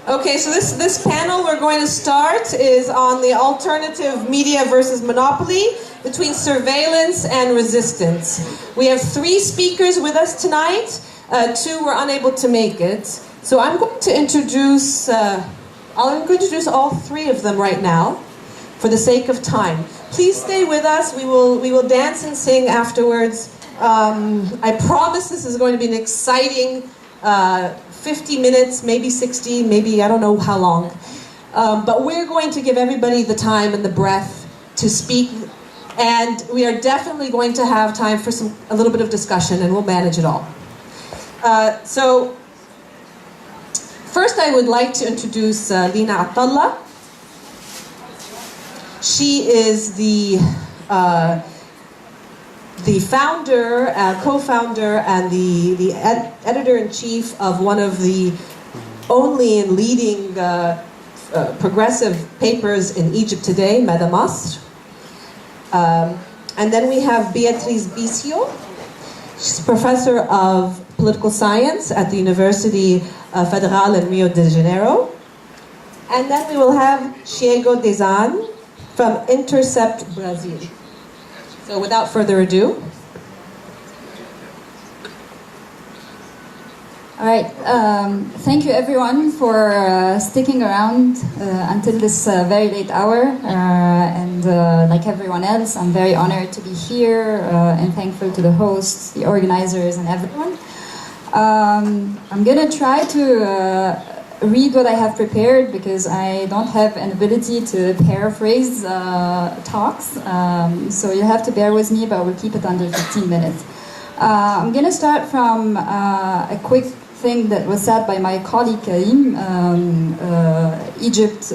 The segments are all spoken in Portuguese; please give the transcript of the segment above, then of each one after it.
Okay, so this panel we're going to start is on the alternative media versus monopoly between surveillance and resistance. We have 3 speakers with us tonight. 2 were unable to make it. So I'm going to introduce, I'll introduce all 3 of them right now for the sake of time. Please stay with us. We will dance and sing afterwards. I promise this is going to be an exciting 50 minutes, maybe 60, maybe I don't know how long. But we're going to give everybody the time and the breath to speak. And we are definitely going to have time for a little bit of discussion, and we'll manage it all. So first I would like to introduce Lina Atallah. She is the founder, co-founder, and the editor-in-chief of one of the only and leading progressive papers in Egypt today, Mada Masr. And then we have Beatriz Bicio. She's professor of political science at the University Federal in Rio de Janeiro. And then we will have Chiego Dezan from Intercept Brazil. So without further ado. All right, thank you everyone for sticking around until this very late hour. And like everyone else, I'm very honored to be here and thankful to the hosts, the organizers, and everyone. I'm gonna try to read what I have prepared because I don't have an ability to paraphrase talks, so you'll have to bear with me, but we'll keep it under 15 minutes. I'm going to start from a quick thing that was said by my colleague Karim. Egypt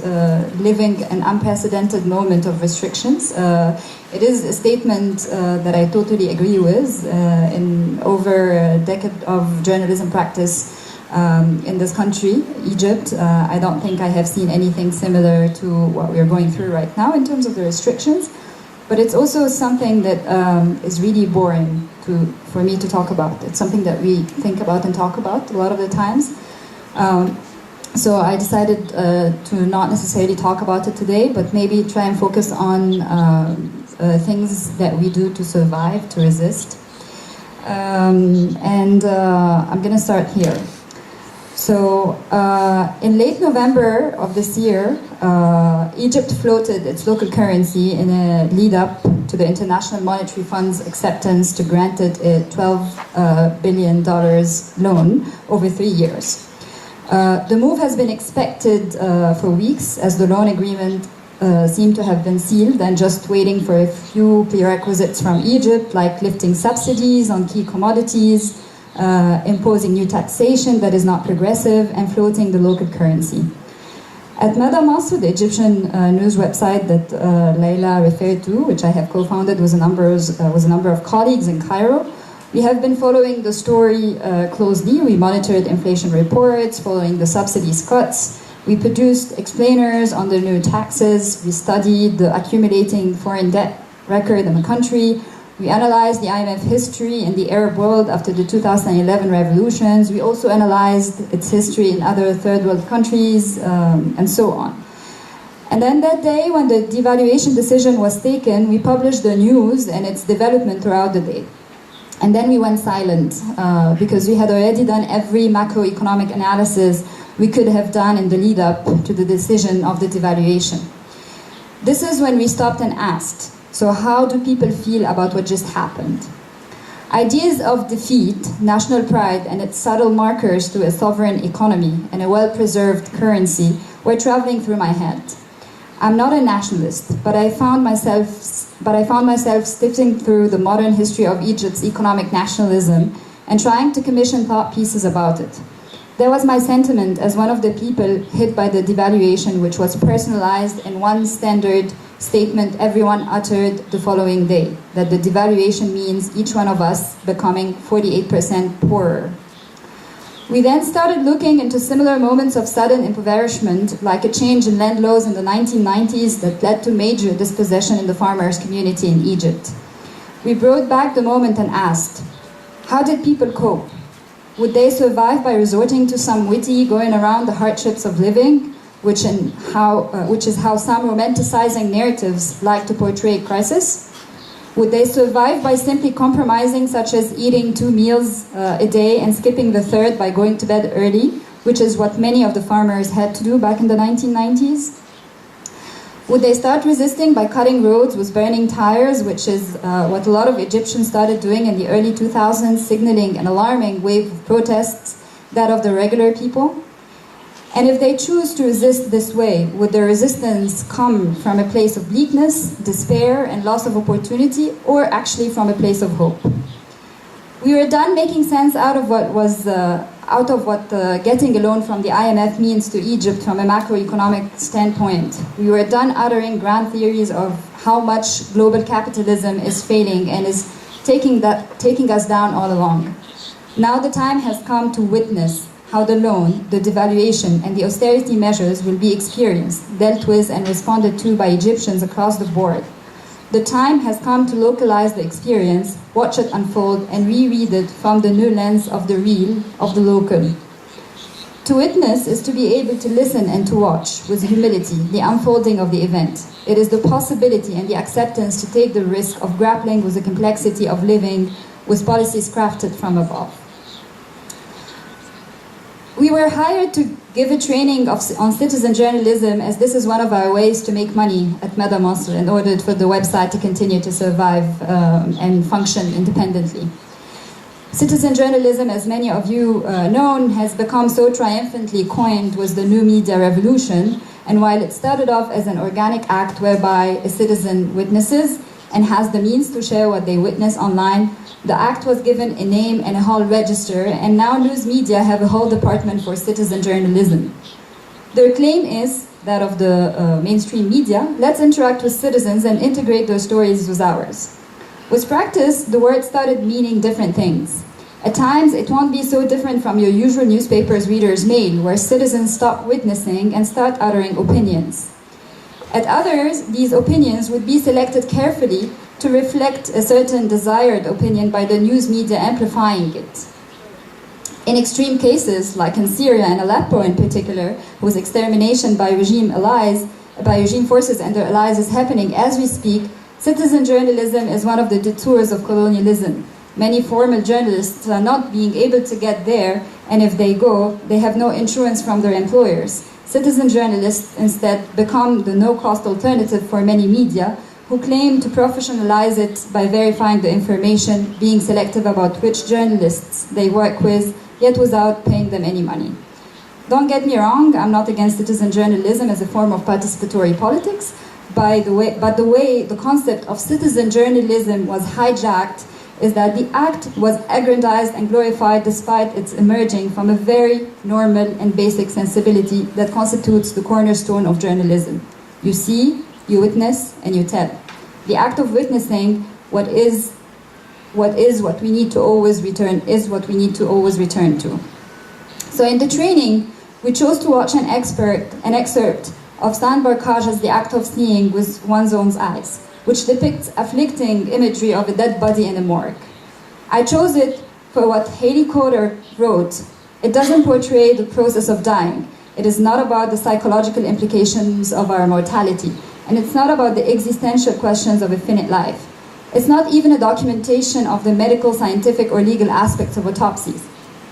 living an unprecedented moment of restrictions. It is a statement that I totally agree with. In over a decade of journalism practice in this country, Egypt, I don't think I have seen anything similar to what we're going through right now in terms of the restrictions. But it's also something that is really boring for me to talk about. It's something that we think about and talk about a lot of the times. So I decided to not necessarily talk about it today, but maybe try and focus on things that we do to survive, to resist. I'm going to start here. So in late November of this year, Egypt floated its local currency in a lead-up to the International Monetary Fund's acceptance to grant it a $12 billion loan over 3 years. The move has been expected for weeks as the loan agreement seemed to have been sealed and just waiting for a few prerequisites from Egypt, like lifting subsidies on key commodities, imposing new taxation that is not progressive, and floating the local currency. At Mada Masr, the Egyptian news website that Layla referred to, which I have co-founded with a number of colleagues in Cairo, we have been following the story closely. We monitored inflation reports following the subsidies cuts. We produced explainers on the new taxes. We studied the accumulating foreign debt record in the country. We analyzed the IMF history in the Arab world after the 2011 revolutions. We also analyzed its history in other third world countries, and so on. And then that day, when the devaluation decision was taken, we published the news and its development throughout the day. And then we went silent because we had already done every macroeconomic analysis we could have done in the lead up to the decision of the devaluation. This is when we stopped and asked, so how do people feel about what just happened? Ideas of defeat, national pride, and its subtle markers to a sovereign economy and a well-preserved currency were traveling through my head. I'm not a nationalist, but I found myself sifting through the modern history of Egypt's economic nationalism and trying to commission thought pieces about it. That was my sentiment as one of the people hit by the devaluation, which was personalized in one standard statement everyone uttered the following day, that the devaluation means each one of us becoming 48% poorer. We then started looking into similar moments of sudden impoverishment, like a change in land laws in the 1990s that led to major dispossession in the farmers' community in Egypt. We brought back the moment and asked, how did people cope? Would they survive by resorting to some witty going around the hardships of living, which is how some romanticizing narratives like to portray crisis? Would they survive by simply compromising, such as eating 2 meals a day and skipping the third by going to bed early, which is what many of the farmers had to do back in the 1990s? Would they start resisting by cutting roads with burning tires, which is what a lot of Egyptians started doing in the early 2000s, signaling an alarming wave of protests, that of the regular people? And if they choose to resist this way, would their resistance come from a place of bleakness, despair, and loss of opportunity, or actually from a place of hope? We were done making sense out of what getting a loan from the IMF means to Egypt from a macroeconomic standpoint. We were done uttering grand theories of how much global capitalism is failing and is taking us down all along. Now the time has come to witness how the loan, the devaluation, and the austerity measures will be experienced, dealt with, and responded to by Egyptians across the board. The time has come to localize the experience, watch it unfold, and reread it from the new lens of the real, of the local. To witness is to be able to listen and to watch, with humility, the unfolding of the event. It is the possibility and the acceptance to take the risk of grappling with the complexity of living with policies crafted from above. We were hired to give a training on citizen journalism, as this is one of our ways to make money at Mada Masr in order for the website to continue to survive and function independently. Citizen journalism, as many of you know, has become so triumphantly coined with the new media revolution, and while it started off as an organic act whereby a citizen witnesses and has the means to share what they witness online, the act was given a name and a whole register, and now news media have a whole department for citizen journalism. Their claim is that of the mainstream media: let's interact with citizens and integrate their stories with ours. With practice, the word started meaning different things. At times, it won't be so different from your usual newspaper's reader's mail, where citizens stop witnessing and start uttering opinions. At others, these opinions would be selected carefully to reflect a certain desired opinion by the news media amplifying it. In extreme cases, like in Syria and Aleppo in particular, whose extermination by regime forces and their allies is happening as we speak, citizen journalism is one of the detours of colonialism. Many formal journalists are not being able to get there, and if they go, they have no insurance from their employers. Citizen journalists instead become the no-cost alternative for many media, who claim to professionalize it by verifying the information, being selective about which journalists they work with, yet without paying them any money. Don't get me wrong, I'm not against citizen journalism as a form of participatory politics, but the way the concept of citizen journalism was hijacked is that the act was aggrandized and glorified despite its emerging from a very normal and basic sensibility that constitutes the cornerstone of journalism. You see, you witness, and you tell. The act of witnessing what we need to always return to. So in the training, we chose to watch an excerpt of Stan Barkhage's The Act of Seeing with One's Own Eyes, which depicts afflicting imagery of a dead body in a morgue. I chose it for what Haley Coder wrote. It doesn't portray the process of dying. It is not about the psychological implications of our mortality, and it's not about the existential questions of a finite life. It's not even a documentation of the medical, scientific, or legal aspects of autopsies.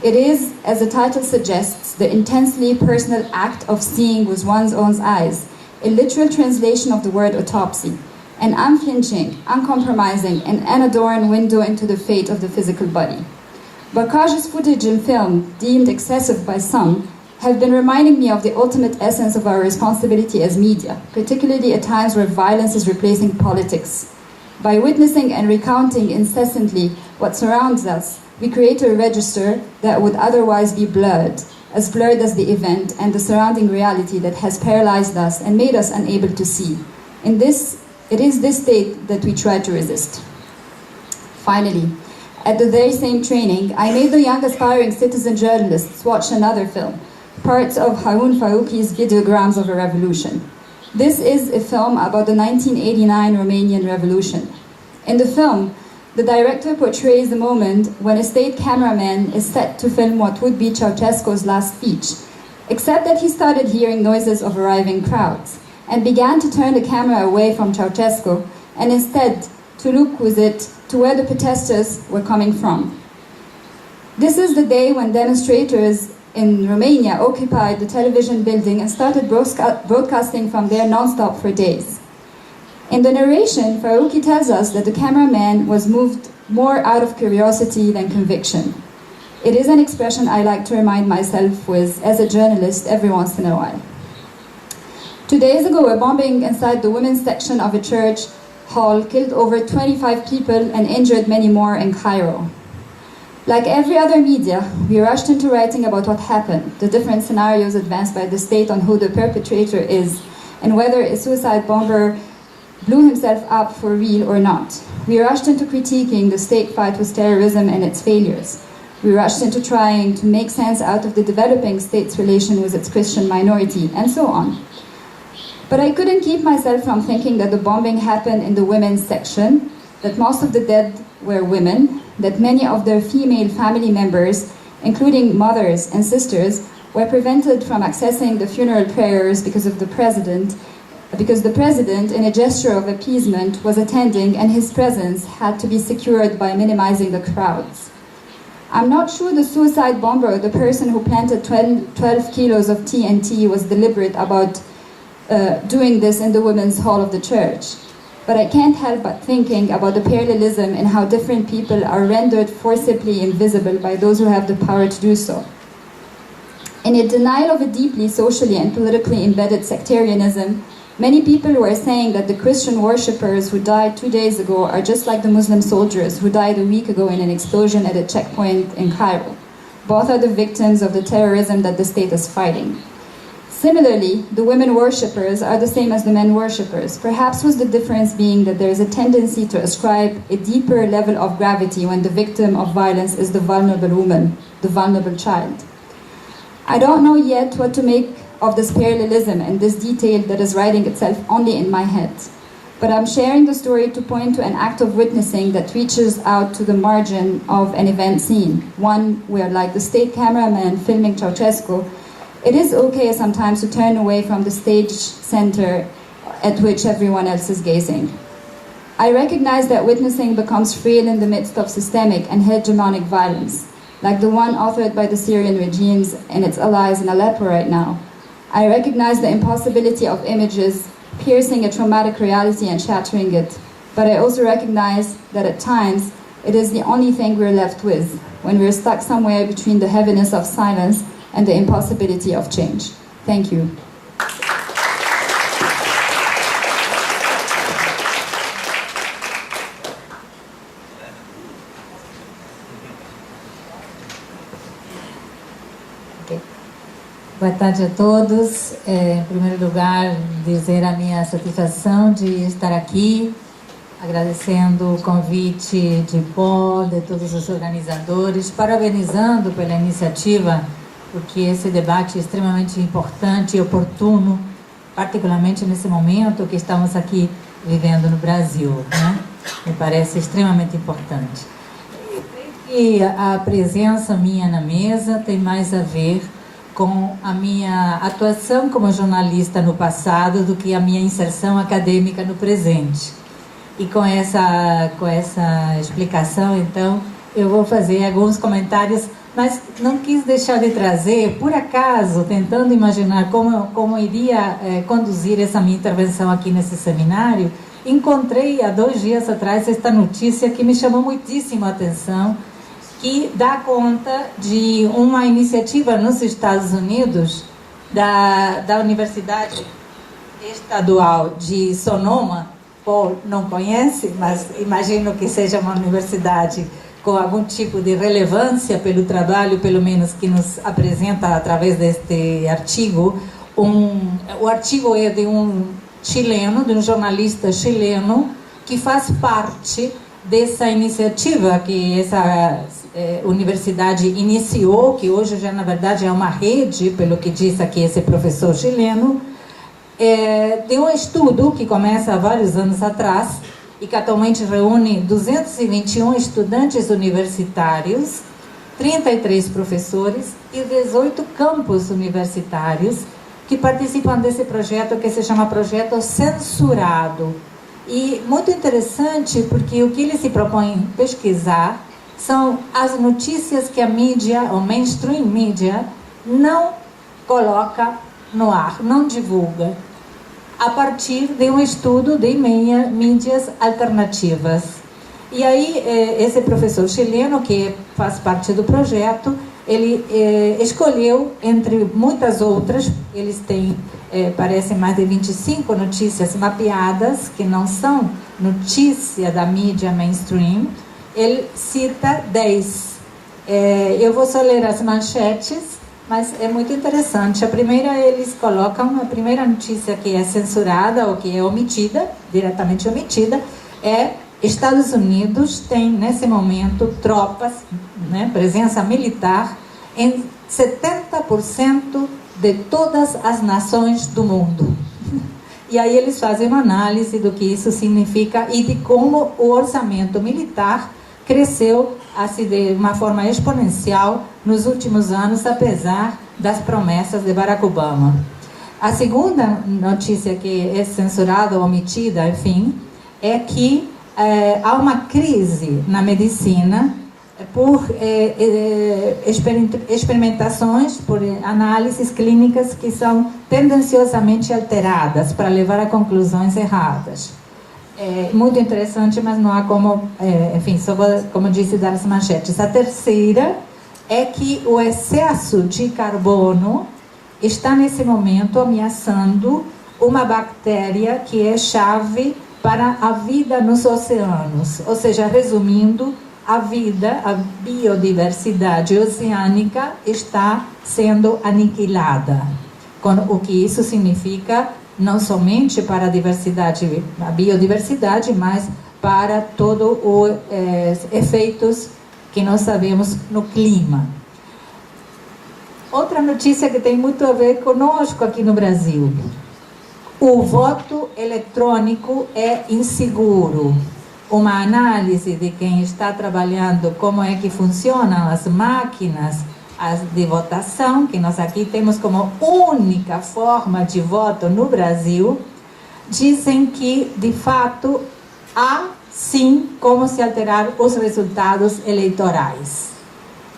It is, as the title suggests, the intensely personal act of seeing with one's own eyes, a literal translation of the word autopsy, an unflinching, uncompromising, and unadorned window into the fate of the physical body. Barkhage's footage and film, deemed excessive by some, have been reminding me of the ultimate essence of our responsibility as media, particularly at times where violence is replacing politics. By witnessing and recounting incessantly what surrounds us, we create a register that would otherwise be blurred as the event and the surrounding reality that has paralyzed us and made us unable to see. It is this state that we try to resist. Finally, at the very same training, I made the young aspiring citizen journalists watch another film, parts of Haroun Farouki's Videograms of a Revolution. This is a film about the 1989 Romanian Revolution. In the film, the director portrays the moment when a state cameraman is set to film what would be Ceausescu's last speech, except that he started hearing noises of arriving crowds and began to turn the camera away from Ceausescu and instead to look with it to where the protesters were coming from. This is the day when demonstrators in Romania occupied the television building and started broadcasting from there non-stop for days. In the narration, Faruqi tells us that the cameraman was moved more out of curiosity than conviction. It is an expression I like to remind myself with as a journalist every once in a while. 2 days ago, a bombing inside the women's section of a church hall killed over 25 people and injured many more in Cairo. Like every other media, we rushed into writing about what happened, the different scenarios advanced by the state on who the perpetrator is, and whether a suicide bomber blew himself up for real or not. We rushed into critiquing the state fight with terrorism and its failures. We rushed into trying to make sense out of the developing state's relation with its Christian minority, and so on. But I couldn't keep myself from thinking that the bombing happened in the women's section, that most of the dead were women, that many of their female family members, including mothers and sisters, were prevented from accessing the funeral prayers because the president, in a gesture of appeasement, was attending, and his presence had to be secured by minimizing the crowds. I'm not sure the suicide bomber, the person who planted 12 kilos of TNT, was deliberate about doing this in the women's hall of the church. But I can't help but thinking about the parallelism in how different people are rendered forcibly invisible by those who have the power to do so. In a denial of a deeply socially and politically embedded sectarianism, many people were saying that the Christian worshippers who died 2 days ago are just like the Muslim soldiers who died a week ago in an explosion at a checkpoint in Cairo. Both are the victims of the terrorism that the state is fighting. Similarly, the women worshippers are the same as the men worshippers, perhaps with the difference being that there is a tendency to ascribe a deeper level of gravity when the victim of violence is the vulnerable woman, the vulnerable child. I don't know yet what to make of this parallelism and this detail that is writing itself only in my head. But I'm sharing the story to point to an act of witnessing that reaches out to the margin of an event scene, one where, like the state cameraman filming Ceausescu, it is okay sometimes to turn away from the stage center at which everyone else is gazing. I recognize that witnessing becomes frail in the midst of systemic and hegemonic violence, like the one authored by the Syrian regimes and its allies in Aleppo right now. I recognize the impossibility of images piercing a traumatic reality and shattering it, but I also recognize that at times it is the only thing we're left with when we're stuck somewhere between the heaviness of silence and the impossibility of change. Thank you. Boa tarde a todos. Em primeiro lugar, dizer a minha satisfação de estar aqui, agradecendo o convite de Paul, de todos os organizadores, parabenizando pela iniciativa, porque esse debate é extremamente importante e oportuno, particularmente nesse momento que estamos aqui vivendo no Brasil, né? Me parece extremamente importante. E a presença minha na mesa tem mais a ver com a minha atuação como jornalista no passado do que a minha inserção acadêmica no presente. E com essa explicação, então, eu vou fazer alguns comentários, mas não quis deixar de trazer, por acaso, tentando imaginar como iria conduzir essa minha intervenção aqui nesse seminário, encontrei há 2 dias atrás esta notícia que me chamou muitíssimo a atenção, que dá conta de uma iniciativa nos Estados Unidos da Universidade Estadual de Sonoma. Paul não conhece, mas imagino que seja uma universidade com algum tipo de relevância pelo trabalho, pelo menos que nos apresenta através deste artigo. O artigo é de um chileno, de um jornalista chileno, que faz parte dessa iniciativa que essa universidade iniciou, que hoje já na verdade é uma rede, pelo que diz aqui esse professor chileno, de um estudo que começa há vários anos atrás e que atualmente reúne 221 estudantes universitários, 33 professores e 18 campos universitários que participam desse projeto que se chama Projeto Censurado. E muito interessante porque o que ele se propõe pesquisar são as notícias que a mídia, o mainstream mídia, não coloca no ar, não divulga, a partir de um estudo de mídias alternativas. E aí, esse professor chileno, que faz parte do projeto, ele escolheu, entre muitas outras, eles têm, parece, mais de 25 notícias mapeadas, que não são notícia da mídia mainstream. Ele cita 10. Eu vou só ler as manchetes, mas é muito interessante. A primeira, eles colocam, a primeira notícia que é censurada ou que é omitida, diretamente omitida, é Estados Unidos tem, nesse momento, tropas, né, presença militar em 70% de todas as nações do mundo. E aí eles fazem uma análise do que isso significa e de como o orçamento militar cresceu assim, de uma forma exponencial nos últimos anos, apesar das promessas de Barack Obama. A segunda notícia que é censurada, omitida, enfim, é que há uma crise na medicina por experimentações, por análises clínicas que são tendenciosamente alteradas para levar a conclusões erradas. É muito interessante, mas não há como, enfim, só vou, como disse, dar as manchetes. A terceira é que o excesso de carbono está, nesse momento, ameaçando uma bactéria que é chave para a vida nos oceanos. Ou seja, resumindo, a vida, a biodiversidade oceânica está sendo aniquilada. Com o que isso significa não somente para a biodiversidade, mas para todos os efeitos que nós sabemos no clima. Outra notícia que tem muito a ver conosco aqui no Brasil. O voto eletrônico é inseguro. Uma análise de quem está trabalhando como é que funcionam as máquinas de votação, que nós aqui temos como única forma de voto no Brasil, dizem que, de fato, há sim como se alterar os resultados eleitorais.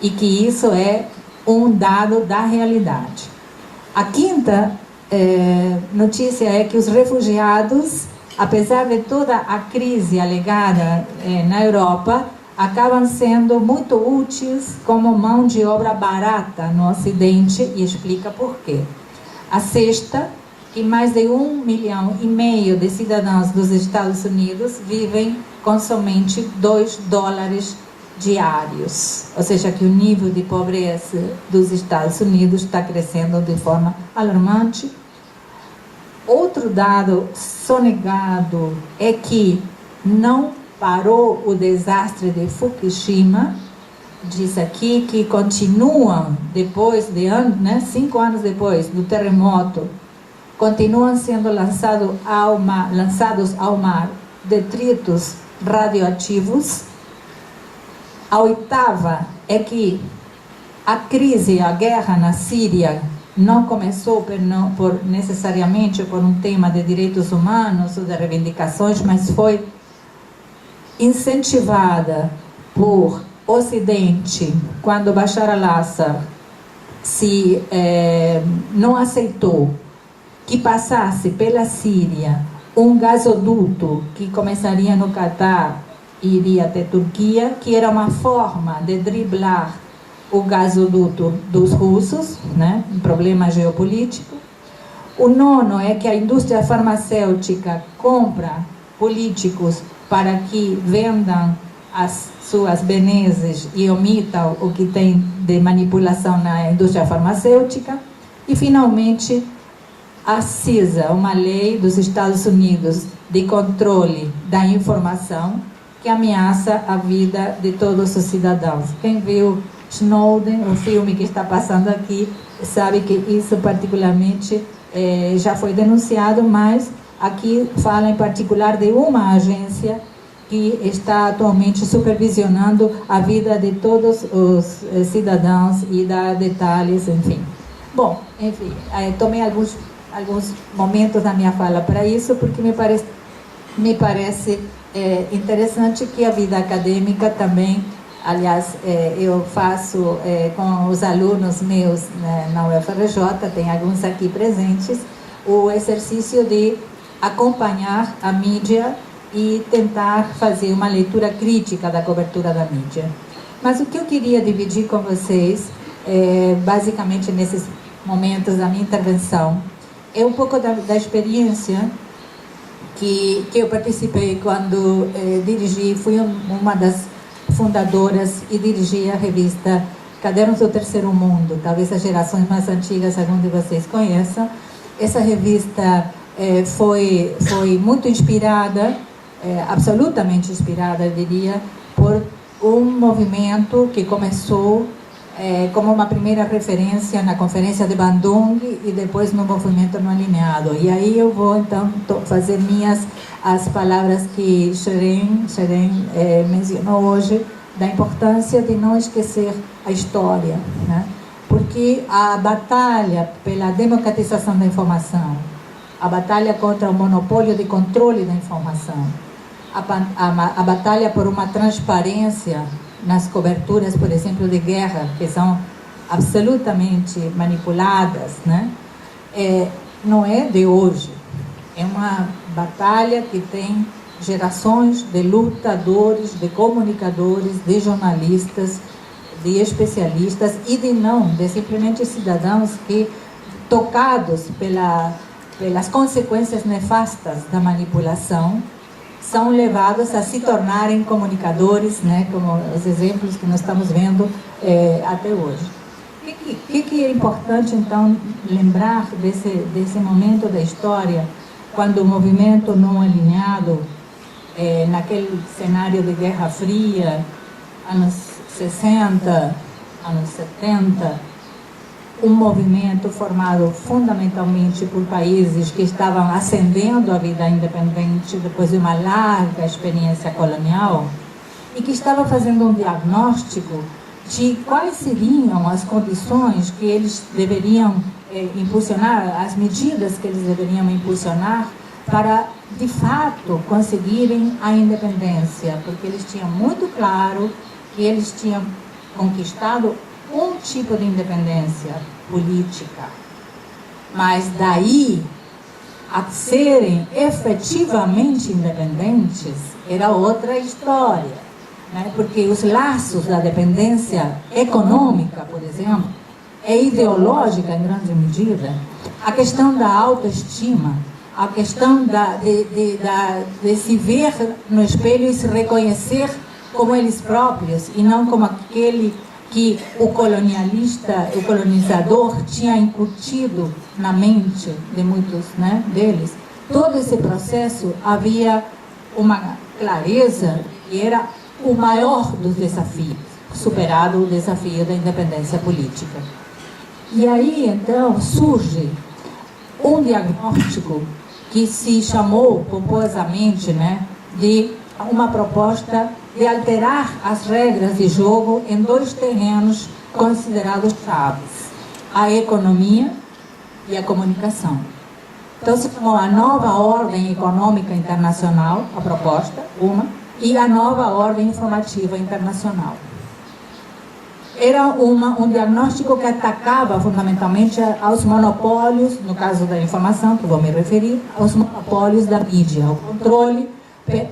E que isso é um dado da realidade. A quinta notícia é que os refugiados, apesar de toda a crise alegada na Europa, acabam sendo muito úteis como mão de obra barata no Ocidente, e explica por quê. A sexta, que mais de 1,5 milhão de cidadãos dos Estados Unidos vivem com somente $2 diários. Ou seja, que o nível de pobreza dos Estados Unidos está crescendo de forma alarmante. Outro dado sonegado é que não parou o desastre de Fukushima. Diz aqui que continuam, depois de 5 anos depois do terremoto, continuam sendo lançados ao mar detritos radioativos. A oitava é que a crise, a guerra na Síria não começou necessariamente por um tema de direitos humanos ou de reivindicações, mas foi incentivada por Ocidente, quando Bashar al-Assad não aceitou que passasse pela Síria um gasoduto que começaria no Catar e iria até Turquia, que era uma forma de driblar o gasoduto dos russos, né? Um problema geopolítico. O nono é que a indústria farmacêutica compra políticos para que vendam as suas benesses e omitam o que tem de manipulação na indústria farmacêutica. E, finalmente, a CISA, uma lei dos Estados Unidos de controle da informação, que ameaça a vida de todos os cidadãos. Quem viu Snowden, o filme que está passando aqui, sabe que isso particularmente já foi denunciado, mas aqui fala em particular de uma agência que está atualmente supervisionando a vida de todos os cidadãos e dá detalhes, enfim. Bom, enfim, tomei alguns momentos da minha fala para isso, porque me parece interessante que a vida acadêmica também, aliás, eu faço com os alunos meus na UFRJ, tem alguns aqui presentes, o exercício de acompanhar a mídia e tentar fazer uma leitura crítica da cobertura da mídia. Mas o que eu queria dividir com vocês, basicamente nesses momentos da minha intervenção, é um pouco da experiência que eu participei quando fui uma das fundadoras e dirigi a revista Cadernos do Terceiro Mundo. Talvez as gerações mais antigas, algum de vocês conheçam. Essa revista foi muito inspirada, absolutamente inspirada, eu diria, por um movimento que começou como uma primeira referência na Conferência de Bandung e depois no movimento não alinhado. E aí eu vou, então, fazer minhas as palavras que Sheren mencionou hoje, da importância de não esquecer a história, né? Porque a batalha pela democratização da informação, a batalha contra o monopólio de controle da informação, a batalha por uma transparência nas coberturas, por exemplo, de guerra, que são absolutamente manipuladas, né? Não é de hoje. É uma batalha que tem gerações de lutadores, de comunicadores, de jornalistas, de especialistas e de simplesmente cidadãos que, tocados pelas consequências nefastas da manipulação, são levados a se tornarem comunicadores, né, como os exemplos que nós estamos vendo até hoje. O que é importante, então, lembrar desse momento da história, quando o movimento não alinhado, naquele cenário de Guerra Fria, anos 60, anos 70, um movimento formado fundamentalmente por países que estavam ascendendo a vida independente depois de uma larga experiência colonial e que estava fazendo um diagnóstico de quais seriam as condições que eles deveriam impulsionar, as medidas que eles deveriam impulsionar para, de fato, conseguirem a independência, porque eles tinham muito claro que eles tinham conquistado um tipo de independência política, mas daí a serem efetivamente independentes era outra história, né? Porque os laços da dependência econômica, por exemplo, é ideológica em grande medida. A questão da autoestima, a questão de se ver no espelho e se reconhecer como eles próprios e não como aquele que o colonizador tinha incutido na mente de muitos, né, deles. Todo esse processo havia uma clareza que era o maior dos desafios, superado o desafio da independência política. E aí, então, surge um diagnóstico que se chamou pomposamente, né, de uma proposta de alterar as regras de jogo em dois terrenos considerados chaves: a economia e a comunicação. Então se chamou a nova ordem econômica internacional, a proposta, e a nova ordem informativa internacional. Era um diagnóstico que atacava fundamentalmente aos monopólios, no caso da informação, que vou me referir, aos monopólios da mídia, ao controle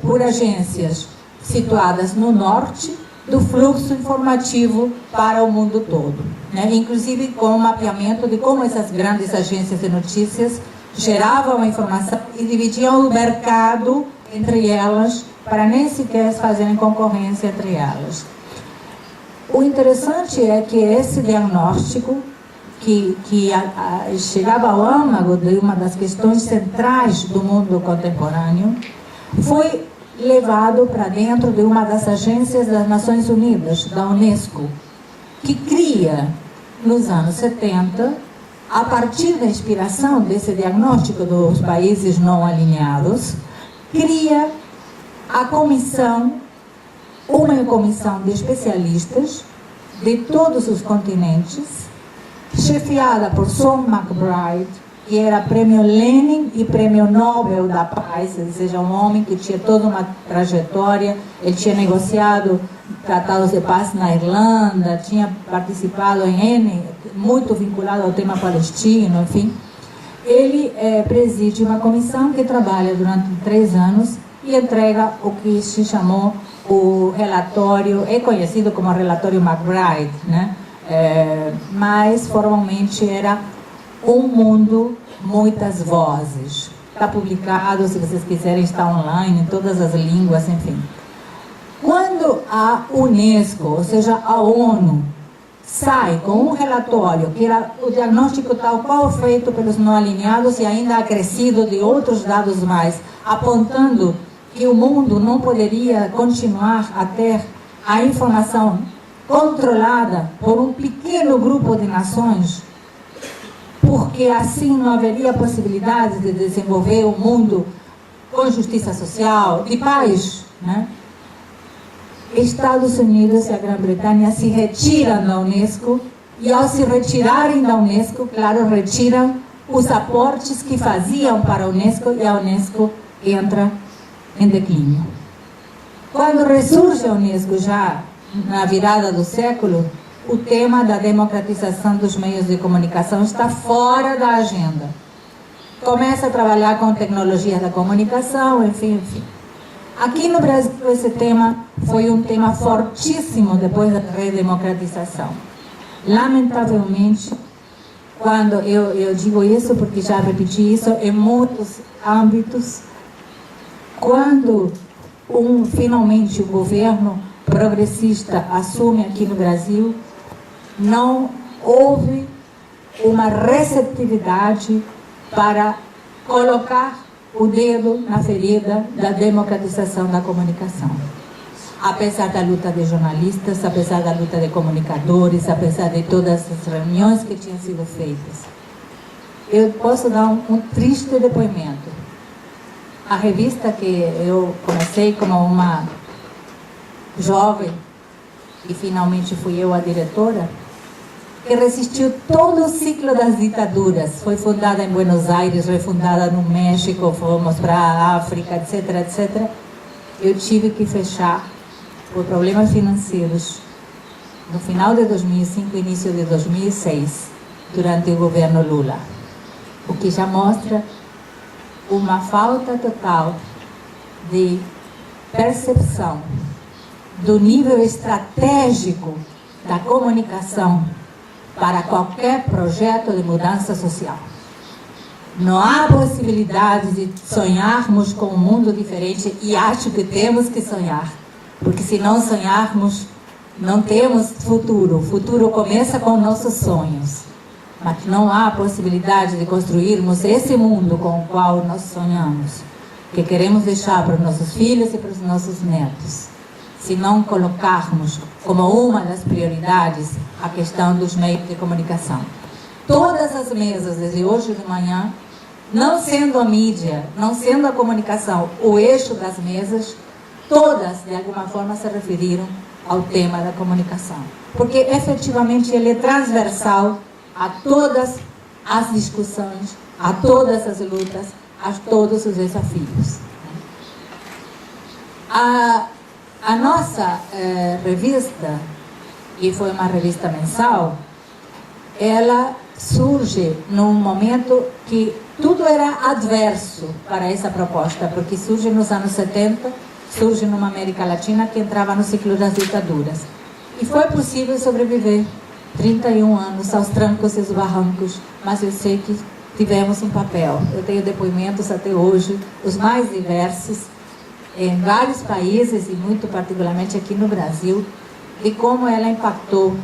por agências situadas no norte do fluxo informativo para o mundo todo, né? Inclusive com o mapeamento de como essas grandes agências de notícias geravam a informação e dividiam o mercado entre elas para nem sequer fazerem concorrência entre elas. O interessante é que esse diagnóstico, que chegava ao âmago de uma das questões centrais do mundo contemporâneo, foi levado para dentro de uma das agências das Nações Unidas, da Unesco, que cria, nos anos 70, a partir da inspiração desse diagnóstico dos países não alinhados, cria a comissão, uma comissão de especialistas de todos os continentes, chefiada por Sol McBride, que era prêmio Lenin e prêmio Nobel da Paz, ou seja, um homem que tinha toda uma trajetória. Ele tinha negociado tratados de paz na Irlanda, tinha participado em N, muito vinculado ao tema palestino, enfim. Ele preside uma comissão que trabalha durante 3 anos e entrega o que se chamou o relatório, é conhecido como relatório McBride, né? Mas formalmente era Um Mundo, Muitas Vozes. Está publicado, se vocês quiserem, está online, em todas as línguas, enfim. Quando a Unesco, ou seja, a ONU, sai com um relatório, que era o diagnóstico tal qual feito pelos não alinhados e ainda acrescido de outros dados mais, apontando que o mundo não poderia continuar a ter a informação controlada por um pequeno grupo de nações, porque assim não haveria possibilidade de desenvolver um mundo com justiça social, de paz, né? Estados Unidos e a Grã-Bretanha se retiram da Unesco e, ao se retirarem da Unesco, claro, retiram os aportes que faziam para a Unesco e a Unesco entra em declínio. Quando ressurge a Unesco, já na virada do século, o tema da democratização dos meios de comunicação está fora da agenda. Começa a trabalhar com tecnologias da comunicação, enfim. Aqui no Brasil, esse tema foi um tema fortíssimo depois da redemocratização. Lamentavelmente, quando eu digo isso, porque já repeti isso em muitos âmbitos, quando finalmente o governo progressista assume aqui no Brasil, não houve uma receptividade para colocar o dedo na ferida da democratização da comunicação. Apesar da luta de jornalistas, apesar da luta de comunicadores, apesar de todas as reuniões que tinham sido feitas, eu posso dar um triste depoimento. A revista que eu comecei como uma jovem, e finalmente fui eu a diretora, que resistiu todo o ciclo das ditaduras. Foi fundada em Buenos Aires, refundada no México, fomos para a África, etc, etc. Eu tive que fechar por problemas financeiros no final de 2005, início de 2006, durante o governo Lula. O que já mostra uma falta total de percepção do nível estratégico da comunicação para qualquer projeto de mudança social. Não há possibilidade de sonharmos com um mundo diferente, e acho que temos que sonhar, porque se não sonharmos, não temos futuro. O futuro começa com nossos sonhos, mas não há possibilidade de construirmos esse mundo com o qual nós sonhamos, que queremos deixar para os nossos filhos e para os nossos netos, se não colocarmos como uma das prioridades a questão dos meios de comunicação. Todas as mesas, desde hoje de manhã, não sendo a mídia, não sendo a comunicação o eixo das mesas, todas, de alguma forma, se referiram ao tema da comunicação. Porque, efetivamente, ele é transversal a todas as discussões, a todas as lutas, a todos os desafios. A nossa revista, e foi uma revista mensal, ela surge num momento que tudo era adverso para essa proposta, porque surge nos anos 70, surge numa América Latina que entrava no ciclo das ditaduras. E foi possível sobreviver 31 anos aos trancos e aos barrancos, mas eu sei que tivemos um papel. Eu tenho depoimentos até hoje, os mais diversos, em vários países e muito particularmente aqui no Brasil, de como ela impactou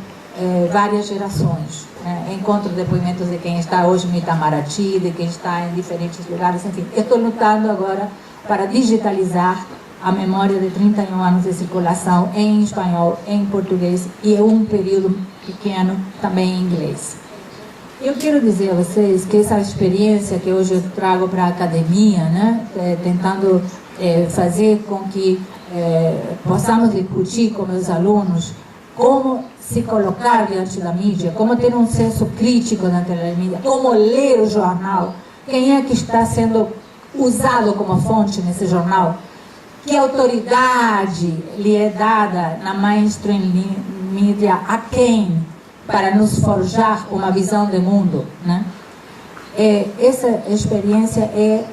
várias gerações. Encontro depoimentos de quem está hoje no Itamaraty, de quem está em diferentes lugares, enfim. Eu estou lutando agora para digitalizar a memória de 31 anos de circulação em espanhol, em português e um período pequeno também em inglês. Eu quero dizer a vocês que essa experiência que hoje eu trago para a academia, né, tentando fazer com que possamos discutir com meus alunos como se colocar diante da mídia, como ter um senso crítico diante da mídia, como ler o jornal, quem é que está sendo usado como fonte nesse jornal, que autoridade lhe é dada na mainstream mídia a quem para nos forjar uma visão de mundo, né? Essa experiência é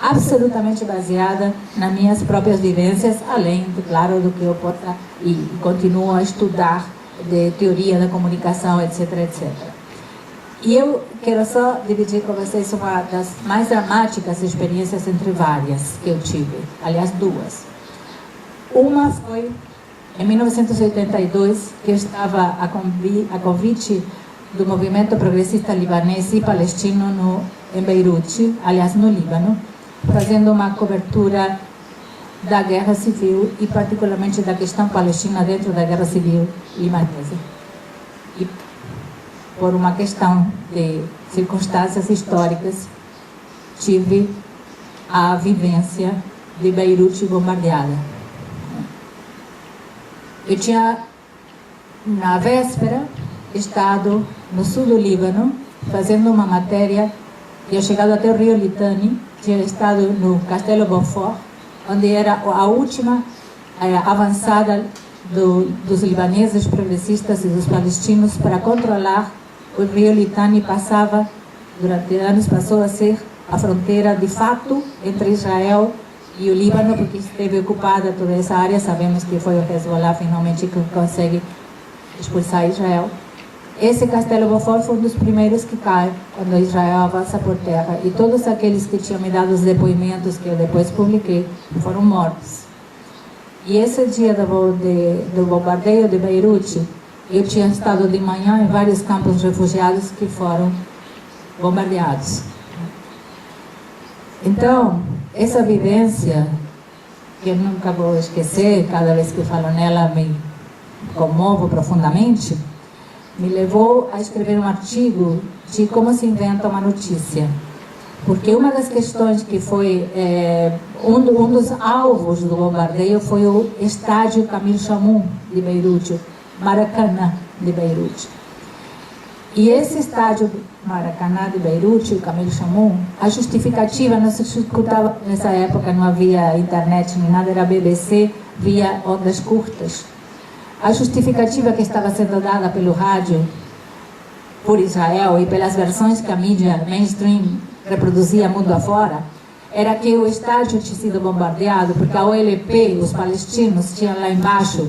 absolutamente baseada nas minhas próprias vivências, além, claro, do que eu possa e continuo a estudar de teoria da comunicação, etc, etc. E eu quero só dividir com vocês uma das mais dramáticas experiências entre várias que eu tive, aliás, duas. Uma foi em 1982, que eu estava a convite do movimento progressista libanês e palestino em Beirute, aliás, no Líbano, fazendo uma cobertura da guerra civil e particularmente da questão palestina dentro da guerra civil libanesa. E por uma questão de circunstâncias históricas, tive a vivência de Beirute bombardeada. Eu tinha, na véspera, estado no sul do Líbano, fazendo uma matéria, tinha chegado até o Rio Litani, tinha estado no Castelo Beaufort, onde era a última avançada dos libaneses progressistas e dos palestinos para controlar o Rio Litani. Passava, durante anos, passou a ser a fronteira de fato entre Israel e o Líbano, porque esteve ocupada toda essa área. Sabemos que foi o Hezbollah finalmente que consegue expulsar Israel. Esse Castelo Beaufort foi um dos primeiros que cai quando Israel avança por terra. E todos aqueles que tinham me dado os depoimentos que eu depois publiquei foram mortos. E esse dia do bombardeio de Beirute, eu tinha estado de manhã em vários campos de refugiados que foram bombardeados. Então, essa vivência, que eu nunca vou esquecer, cada vez que falo nela me comovo profundamente, me levou a escrever um artigo de como se inventa uma notícia. Porque uma das questões que foi, um dos alvos do bombardeio foi o estádio Camille Chamoun de Beirute, Maracanã de Beirute. E esse estádio Maracanã de Beirute, o Camille Chamoun, a justificativa, não se escutava nessa época, não havia internet nem nada, era BBC via ondas curtas. A justificativa que estava sendo dada pelo rádio, por Israel e pelas versões que a mídia mainstream reproduzia mundo afora, era que o estádio tinha sido bombardeado porque a OLP, os palestinos, tinham lá embaixo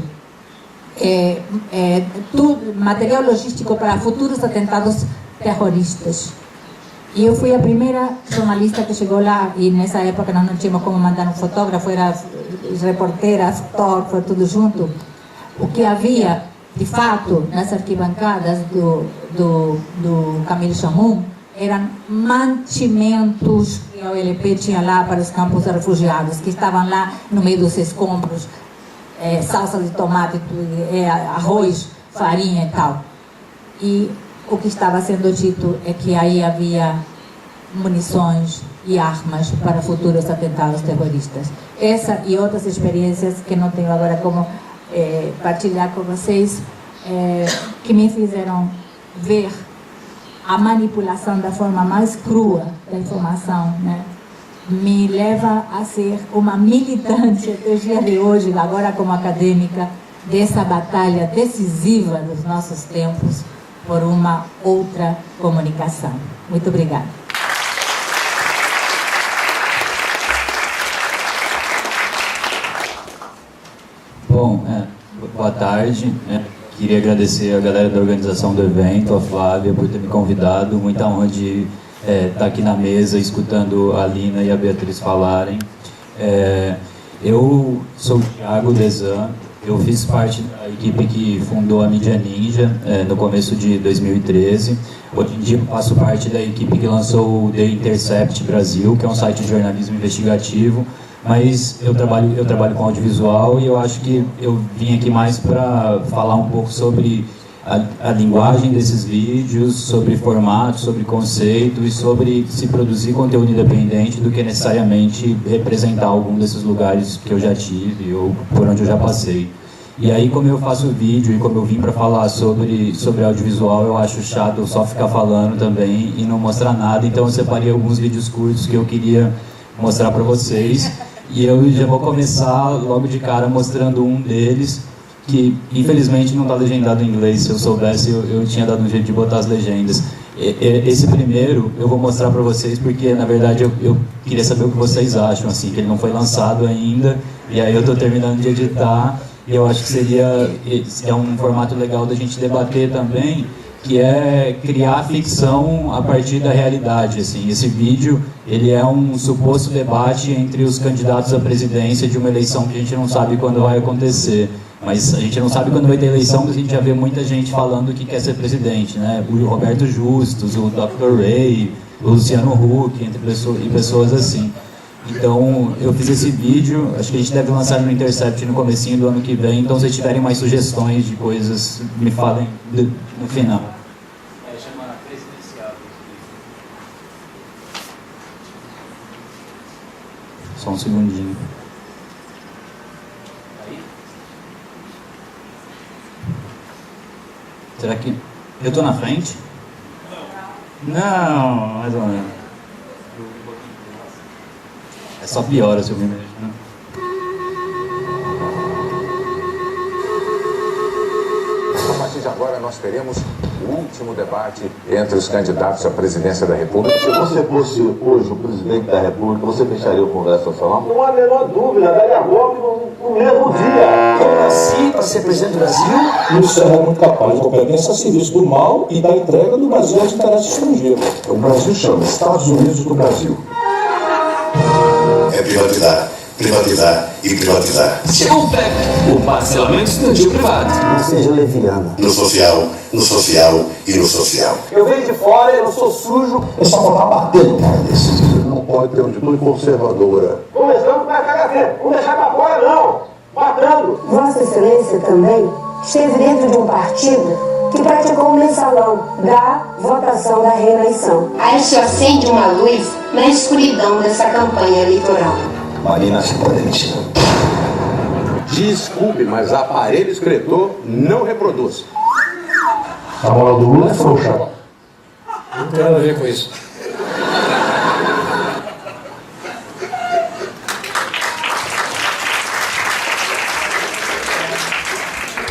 tudo, material logístico para futuros atentados terroristas. E eu fui a primeira jornalista que chegou lá, e nessa época nós não tínhamos como mandar um fotógrafo, era reportera, fotógrafo, tudo junto. O que havia, de fato, nas arquibancadas do Camille Chamoun eram mantimentos que a OLP tinha lá para os campos de refugiados, que estavam lá no meio dos escombros, salsa de tomate, arroz, farinha e tal. E o que estava sendo dito é que aí havia munições e armas para futuros atentados terroristas. Essa e outras experiências que não tenho agora como partilhar com vocês, que me fizeram ver a manipulação da forma mais crua da informação, né? Me leva a ser uma militante até o dia de hoje, agora como acadêmica, dessa batalha decisiva dos nossos tempos por uma outra comunicação. Muito obrigada. Bom, boa tarde. Queria agradecer a galera da organização do evento, a Flávia, por ter me convidado. Muita honra de estar aqui na mesa, escutando a Lina e a Beatriz falarem. Eu sou o Thiago Desan, eu fiz parte da equipe que fundou a Mídia Ninja no começo de 2013. Hoje em dia eu faço parte da equipe que lançou o The Intercept Brasil, que é um site de jornalismo investigativo. Mas eu trabalho com audiovisual e eu acho que eu vim aqui mais para falar um pouco sobre a linguagem desses vídeos, sobre formato, sobre conceito e sobre se produzir conteúdo independente do que necessariamente representar algum desses lugares que eu já tive ou por onde eu já passei. E aí, como eu faço vídeo e como eu vim para falar sobre audiovisual, eu acho chato só ficar falando também e não mostrar nada, então eu separei alguns vídeos curtos que eu queria mostrar para vocês. E eu já vou começar logo de cara mostrando um deles, que infelizmente não está legendado em inglês. Se eu soubesse, eu tinha dado um jeito de botar as legendas. Esse primeiro eu vou mostrar para vocês porque, na verdade, eu queria saber o que vocês acham, assim, que ele não foi lançado ainda, e aí eu estou terminando de editar, e eu acho que é um formato legal da gente debater também, que é criar ficção a partir da realidade, assim. Esse vídeo, ele é um suposto debate entre os candidatos à presidência de uma eleição que a gente não sabe quando vai acontecer. Mas a gente não sabe quando vai ter eleição, mas a gente já vê muita gente falando que quer ser presidente, né? O Roberto Justus, o Dr. Ray, o Luciano Huck, entre pessoas assim. Então, eu fiz esse vídeo, acho que a gente deve lançar no Intercept no comecinho do ano que vem, então se tiverem mais sugestões de coisas, me falem no final. Chama Presidencial. Só um segundinho. Será que eu tô na frente? Não, mais ou menos. É só piora se eu me mexer, né? A partir de agora nós teremos o último debate entre os candidatos à presidência da República. Se você fosse hoje o presidente da República, você fecharia o Congresso Nacional? Não há a menor dúvida, daria golpe no mesmo dia. Eu nasci para ser presidente do Brasil. Isso é muito capaz de competência a serviço do mal e da entrega do Brasil aos interesses estrangeiros. O Brasil chama Estados Unidos do Brasil. É privatizar, privatizar e privatizar. Chegou o PEP, o parcelamento estudantil privado. Não seja leviana. No social, no social e no social. Eu venho de fora, eu sou sujo. É só botar batendo um cara desse. Não pode ter uma atitude conservadora. Começando com a HC. Não deixar pra fora, não. Matando. Vossa Excelência também esteve dentro de um partido que praticou um mensalão da votação da reeleição. Aí se acende uma luz na escuridão dessa campanha eleitoral. Marina se pode demitir. Desculpe, mas aparelho escritor não reproduz. A bola do Lula é frouxa. Não tem nada a ver com isso.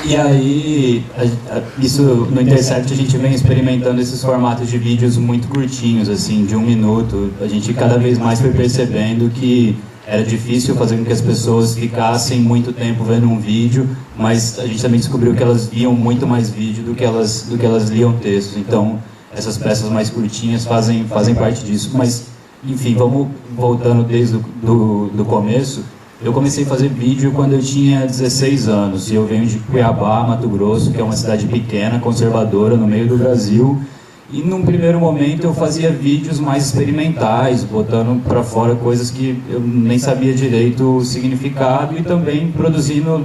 E aí, isso no Intercept a gente vem experimentando esses formatos de vídeos muito curtinhos, assim, de 1 minuto. A gente cada vez mais foi percebendo que era difícil fazer com que as pessoas ficassem muito tempo vendo um vídeo, mas a gente também descobriu que elas viam muito mais vídeo do que elas liam textos. Então, essas peças mais curtinhas fazem parte disso. Mas, enfim, vamos voltando desde do começo. Eu comecei a fazer vídeo quando eu tinha 16 anos, e eu venho de Cuiabá, Mato Grosso, que é uma cidade pequena, conservadora, no meio do Brasil. E num primeiro momento eu fazia vídeos mais experimentais, botando para fora coisas que eu nem sabia direito o significado, e também produzindo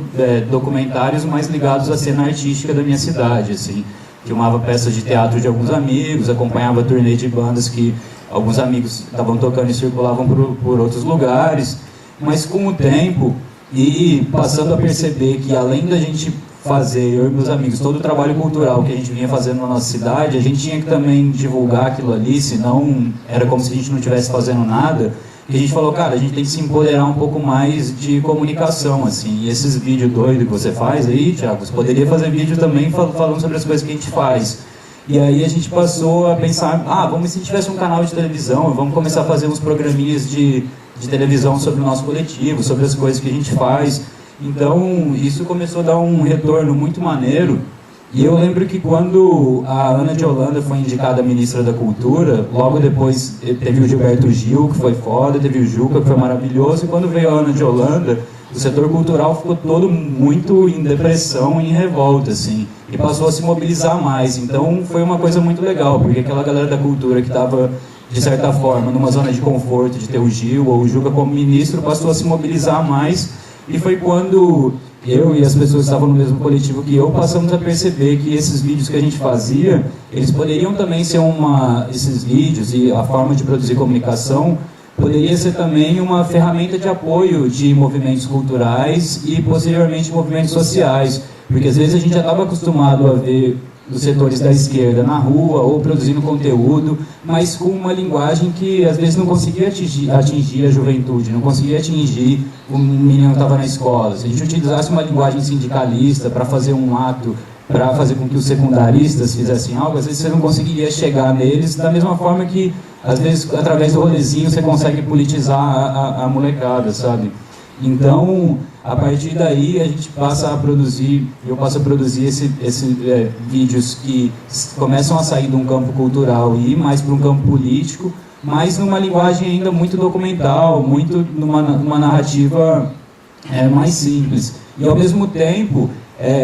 documentários mais ligados à cena artística da minha cidade, assim. Filmava peças de teatro de alguns amigos, acompanhava turnê de bandas que alguns amigos estavam tocando e circulavam por outros lugares. Mas com o tempo e passando a perceber que além da gente fazer, eu e meus amigos, todo o trabalho cultural que a gente vinha fazendo na nossa cidade, a gente tinha que também divulgar aquilo ali, senão era como se a gente não estivesse fazendo nada. E a gente falou, cara, a gente tem que se empoderar um pouco mais de comunicação, assim. E esses vídeos doidos que você faz aí, Thiago, você poderia fazer vídeo também falando sobre as coisas que a gente faz. E aí a gente passou a pensar, vamos, se tivesse um canal de televisão, vamos começar a fazer uns programinhas de televisão sobre o nosso coletivo, sobre as coisas que a gente faz. Então, isso começou a dar um retorno muito maneiro. E eu lembro que quando a Ana de Holanda foi indicada ministra da Cultura, logo depois teve o Gilberto Gil, que foi foda, teve o Juca, que foi maravilhoso, e quando veio a Ana de Holanda, o setor cultural ficou todo muito em depressão, em revolta, assim, e passou a se mobilizar mais. Então, foi uma coisa muito legal, porque aquela galera da cultura que estava, de certa forma, numa zona de conforto de ter o Gil ou o Juca como ministro, passou a se mobilizar mais. E foi quando eu e as pessoas que estavam no mesmo coletivo que eu passamos a perceber que esses vídeos que a gente fazia, eles poderiam também ser esses vídeos e a forma de produzir comunicação poderia ser também uma ferramenta de apoio de movimentos culturais e posteriormente movimentos sociais, porque às vezes a gente já estava acostumado a ver os setores da esquerda na rua ou produzindo conteúdo, mas com uma linguagem que às vezes não conseguia atingir a juventude, não conseguia atingir o menino que estava na escola. Se a gente utilizasse uma linguagem sindicalista para fazer um ato, para fazer com que os secundaristas fizessem algo, às vezes você não conseguiria chegar neles da mesma forma que, às vezes, através do rolezinho você consegue politizar a molecada, sabe? Então, a partir daí, eu passo a produzir vídeos que começam a sair de um campo cultural e ir mais para um campo político, mas numa linguagem ainda muito documental, muito numa narrativa mais simples. E, ao mesmo tempo,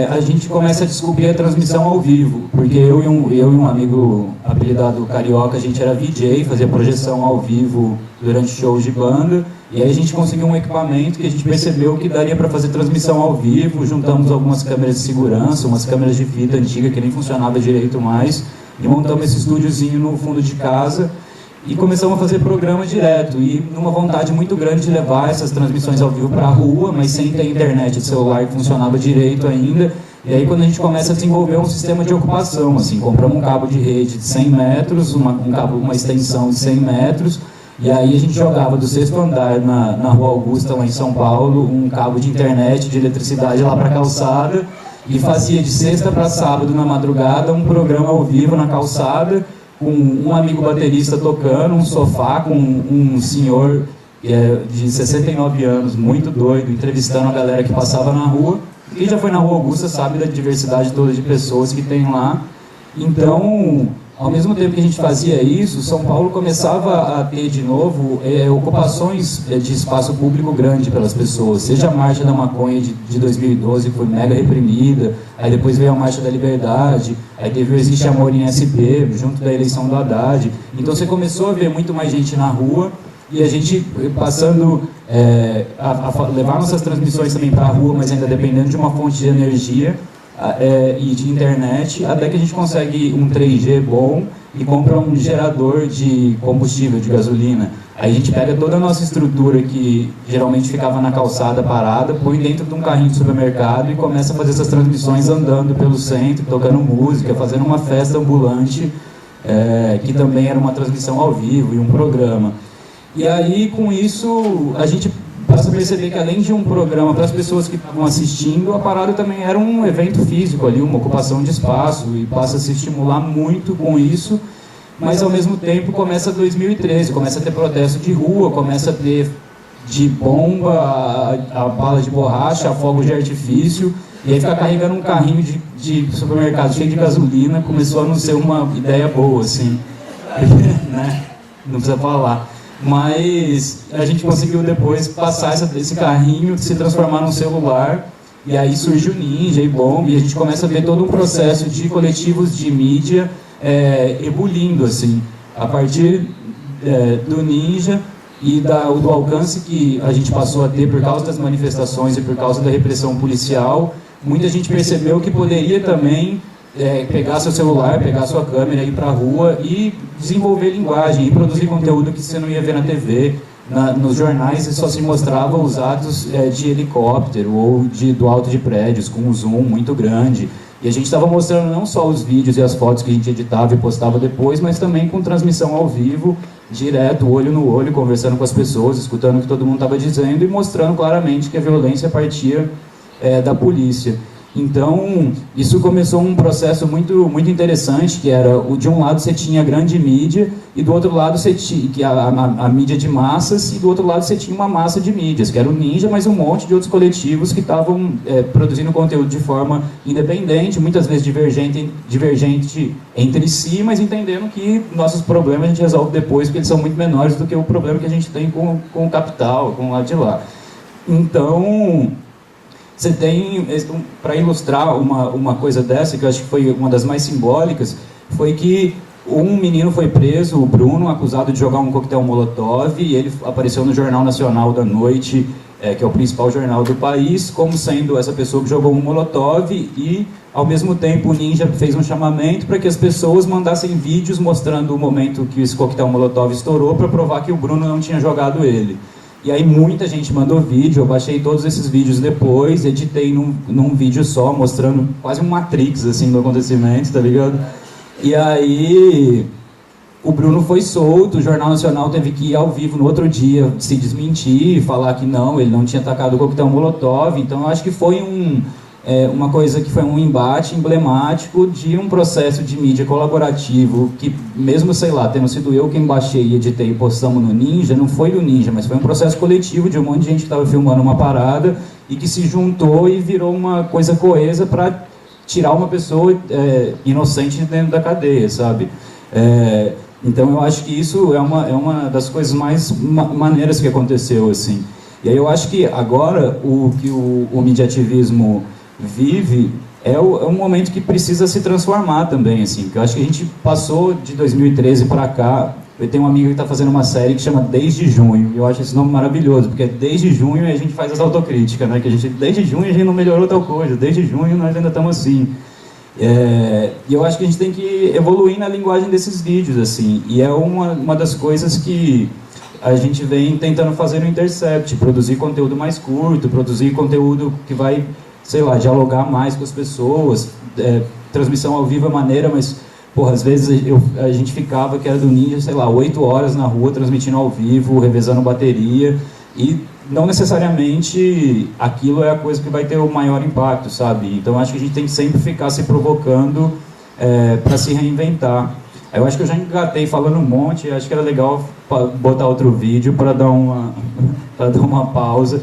a gente começa a descobrir a transmissão ao vivo, porque eu e um amigo apelidado Carioca, a gente era VJ, fazia projeção ao vivo durante shows de banda, e aí a gente conseguiu um equipamento que a gente percebeu que daria para fazer transmissão ao vivo, juntamos algumas câmeras de segurança, umas câmeras de fita antiga que nem funcionava direito mais, e montamos esse estúdiozinho no fundo de casa, e começamos a fazer programa direto, e numa vontade muito grande de levar essas transmissões ao vivo para a rua, mas sem ter internet de celular que funcionava direito ainda. E aí quando a gente começa a desenvolver um sistema de ocupação, assim, compramos um cabo de rede de 100 metros, uma extensão de 100 metros, e aí a gente jogava do 6º andar na Rua Augusta, lá em São Paulo, um cabo de internet, de eletricidade lá para a calçada, e fazia de sexta para sábado na madrugada um programa ao vivo na calçada, com um amigo baterista tocando, um sofá com um senhor de 69 anos, muito doido, entrevistando a galera que passava na rua. Quem já foi na Rua Augusta sabe da diversidade toda de pessoas que tem lá. Então, ao mesmo tempo que a gente fazia isso, São Paulo começava a ter de novo ocupações de espaço público grande pelas pessoas, seja a Marcha da Maconha de 2012, que foi mega reprimida, aí depois veio a Marcha da Liberdade, aí teve o Existe Amor em SP, junto da eleição do Haddad. Então você começou a ver muito mais gente na rua, e a gente passando a levar nossas transmissões também para a rua, mas ainda dependendo de uma fonte de energia, e de internet, até que a gente consegue um 3G bom e compra um gerador de combustível, de gasolina. Aí a gente pega toda a nossa estrutura que geralmente ficava na calçada parada, põe dentro de um carrinho de supermercado e começa a fazer essas transmissões andando pelo centro, tocando música, fazendo uma festa ambulante, que também era uma transmissão ao vivo e um programa. E aí, com isso, a gente passa a perceber que, além de um programa para as pessoas que estavam assistindo, a parada também era um evento físico ali, uma ocupação de espaço, e passa a se estimular muito com isso, mas ao mesmo tempo começa 2013, começa a ter protesto de rua, começa a ter de bomba, a bala de borracha, a fogos de artifício, e aí ficar carregando um carrinho de supermercado cheio de gasolina começou a não ser uma ideia boa, assim, né? Não precisa falar. Mas a gente conseguiu depois passar esse carrinho, se transformar num celular, e aí surge o Ninja e Bomb, e a gente começa a ver todo um processo de coletivos de mídia ebulindo, assim, a partir do Ninja e do alcance que a gente passou a ter por causa das manifestações e por causa da repressão policial. Muita gente percebeu que poderia também pegar seu celular, pegar sua câmera, ir para a rua e desenvolver linguagem e produzir conteúdo que você não ia ver na TV. Nos jornais só se mostravam os atos de helicóptero ou do alto de prédios, com um zoom muito grande. E a gente estava mostrando não só os vídeos e as fotos que a gente editava e postava depois, mas também com transmissão ao vivo, direto, olho no olho, conversando com as pessoas, escutando o que todo mundo estava dizendo e mostrando claramente que a violência partia da polícia. Então, isso começou um processo muito, muito interessante, que era, de um lado você tinha a grande mídia, e do outro lado você tinha a mídia de massas, e do outro lado você tinha uma massa de mídias, que era o Ninja, mas um monte de outros coletivos que estavam produzindo conteúdo de forma independente, muitas vezes divergente entre si, mas entendendo que nossos problemas a gente resolve depois, porque eles são muito menores do que o problema que a gente tem com o capital, com o lado de lá. Então, você tem, para ilustrar uma coisa dessa, que eu acho que foi uma das mais simbólicas, foi que um menino foi preso, o Bruno, acusado de jogar um coquetel Molotov, e ele apareceu no Jornal Nacional da noite, que é o principal jornal do país, como sendo essa pessoa que jogou um molotov, e ao mesmo tempo o Ninja fez um chamamento para que as pessoas mandassem vídeos mostrando o momento que esse coquetel molotov estourou, para provar que o Bruno não tinha jogado ele. E aí muita gente mandou vídeo, eu baixei todos esses vídeos depois, editei num vídeo só, mostrando quase um Matrix, assim, do acontecimento, tá ligado? E aí o Bruno foi solto, o Jornal Nacional teve que ir ao vivo no outro dia se desmentir, falar que não, ele não tinha atacado o coquetel molotov. Então eu acho que foi uma coisa que foi um embate emblemático de um processo de mídia colaborativo que, mesmo, sei lá, tendo sido eu quem baixei e editei e postamos no Ninja, não foi do Ninja, mas foi um processo coletivo de um monte de gente que estava filmando uma parada e que se juntou e virou uma coisa coesa para tirar uma pessoa inocente de dentro da cadeia, sabe? Então eu acho que isso é uma das coisas mais maneiras que aconteceu, assim. E aí eu acho que agora o que o mediativismo vive é um momento que precisa se transformar também, assim. Que eu acho que a gente passou de 2013 para cá. Eu tenho uma amiga que está fazendo uma série que chama Desde Junho, e eu acho esse nome maravilhoso, porque desde junho a gente faz essa autocrítica, né? Que desde junho a gente não melhorou tal coisa, desde junho nós ainda estamos assim. E eu acho que a gente tem que evoluir na linguagem desses vídeos, assim, e é uma das coisas que a gente vem tentando fazer no Intercept, produzir conteúdo mais curto, produzir conteúdo que vai, sei lá, dialogar mais com as pessoas. Transmissão ao vivo é maneira, mas, porra, às vezes a gente ficava, que era do Ninja, sei lá, 8 horas na rua transmitindo ao vivo, revezando bateria, e não necessariamente aquilo é a coisa que vai ter o maior impacto, sabe? Então acho que a gente tem que sempre ficar se provocando para se reinventar. Eu acho que eu já engatei falando um monte, acho que era legal botar outro vídeo para dar uma pausa.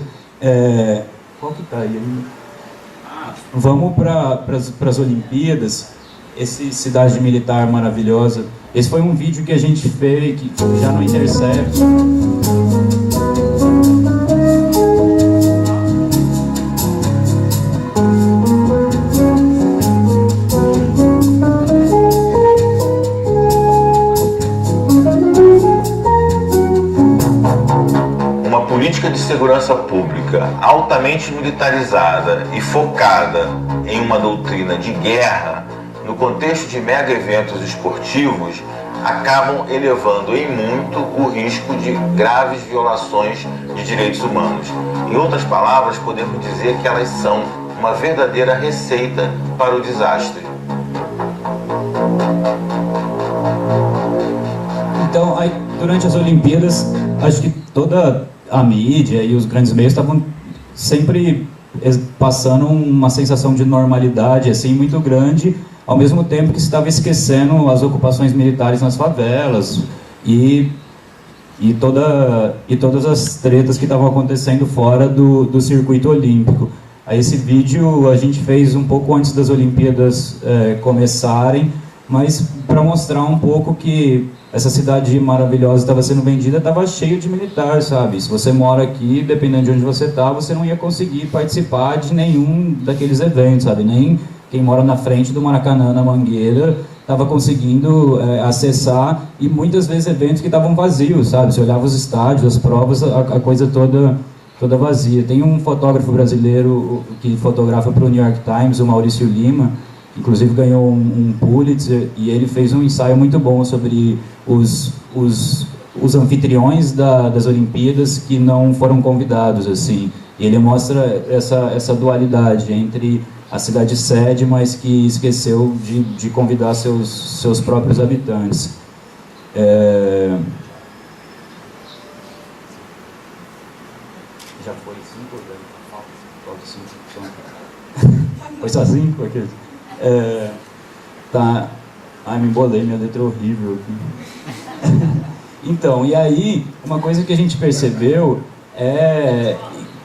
Qual que tá aí? Vamos para as Olimpíadas, esse Cidade Militar maravilhosa. Esse foi um vídeo que a gente fez já no Intercept. Política de segurança pública altamente militarizada e focada em uma doutrina de guerra, no contexto de mega eventos esportivos, acabam elevando em muito o risco de graves violações de direitos humanos. Em outras palavras, podemos dizer que elas são uma verdadeira receita para o desastre. Então, aí, durante as Olimpíadas, acho que toda a mídia e os grandes meios estavam sempre passando uma sensação de normalidade assim muito grande, ao mesmo tempo que se estava esquecendo as ocupações militares nas favelas e todas as tretas que estavam acontecendo fora do circuito olímpico. Aí esse vídeo a gente fez um pouco antes das Olimpíadas começarem, mas para mostrar um pouco que essa cidade maravilhosa estava sendo vendida, estava cheio de militar, sabe? Se você mora aqui, dependendo de onde você está, você não ia conseguir participar de nenhum daqueles eventos, sabe? Nem quem mora na frente do Maracanã, na Mangueira, estava conseguindo acessar, e muitas vezes eventos que estavam vazios, sabe? Você olhava os estádios, as provas, a coisa toda vazia. Tem um fotógrafo brasileiro que fotografa para o New York Times, o Maurício Lima, inclusive ganhou um Pulitzer, e ele fez um ensaio muito bom sobre os anfitriões das Olimpíadas que não foram convidados, assim. E ele mostra essa dualidade entre a cidade sede, mas que esqueceu de convidar seus próprios habitantes. Já foi 5 ou 5? Foi só 5? Aqueles. Tá. Ai, me embolei, minha letra é horrível aqui. Então, e aí, uma coisa que a gente percebeu é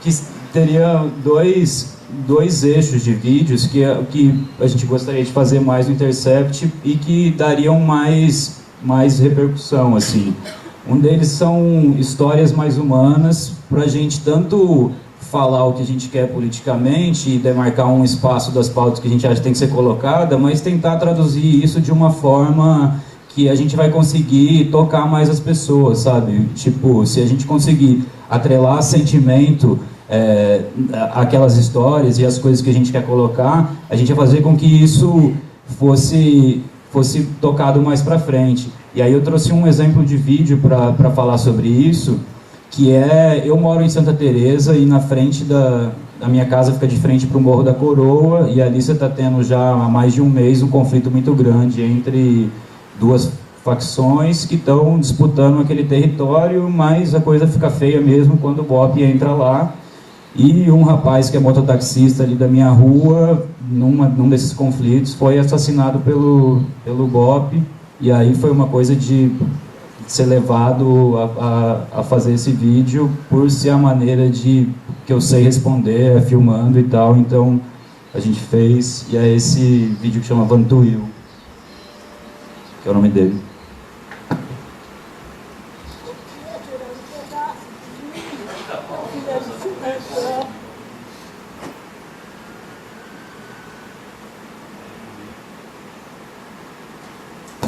que teria dois eixos de vídeos que a gente gostaria de fazer mais no Intercept e que dariam mais repercussão, assim. Um deles são histórias mais humanas, pra gente tanto falar o que a gente quer politicamente e demarcar um espaço das pautas que a gente acha que tem que ser colocada, mas tentar traduzir isso de uma forma que a gente vai conseguir tocar mais as pessoas, sabe? Tipo, se a gente conseguir atrelar sentimento aquelas histórias e as coisas que a gente quer colocar, a gente vai fazer com que isso fosse tocado mais para frente. E aí eu trouxe um exemplo de vídeo para falar sobre isso, que eu moro em Santa Teresa e na frente da minha casa fica de frente para o Morro da Coroa, e ali você está tendo já há mais de um mês um conflito muito grande entre duas facções que estão disputando aquele território, mas a coisa fica feia mesmo quando o BOPE entra lá. E um rapaz que é mototaxista ali da minha rua, num desses conflitos, foi assassinado pelo BOPE. E aí foi uma coisa de ser levado a fazer esse vídeo por ser a maneira que eu sei responder, filmando e tal. Então a gente fez, e é esse vídeo que chama Vantuil, que é o nome dele.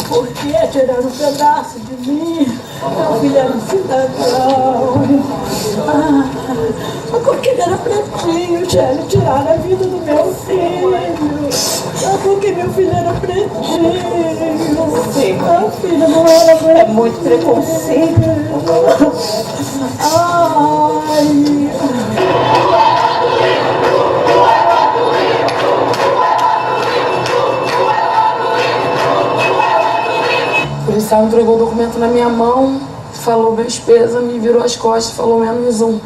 Por que tirar um pedaço de mim? Meu filho era um cidadão. Porque ele era pretinho, Shelly, tiraram a vida do meu filho. Porque meu filho era pretinho. Sim. Meu filho não era pretinho. É muito preconceito. Ai. O policial entregou o documento na minha mão, falou meus pesos, me virou as costas e falou menos um.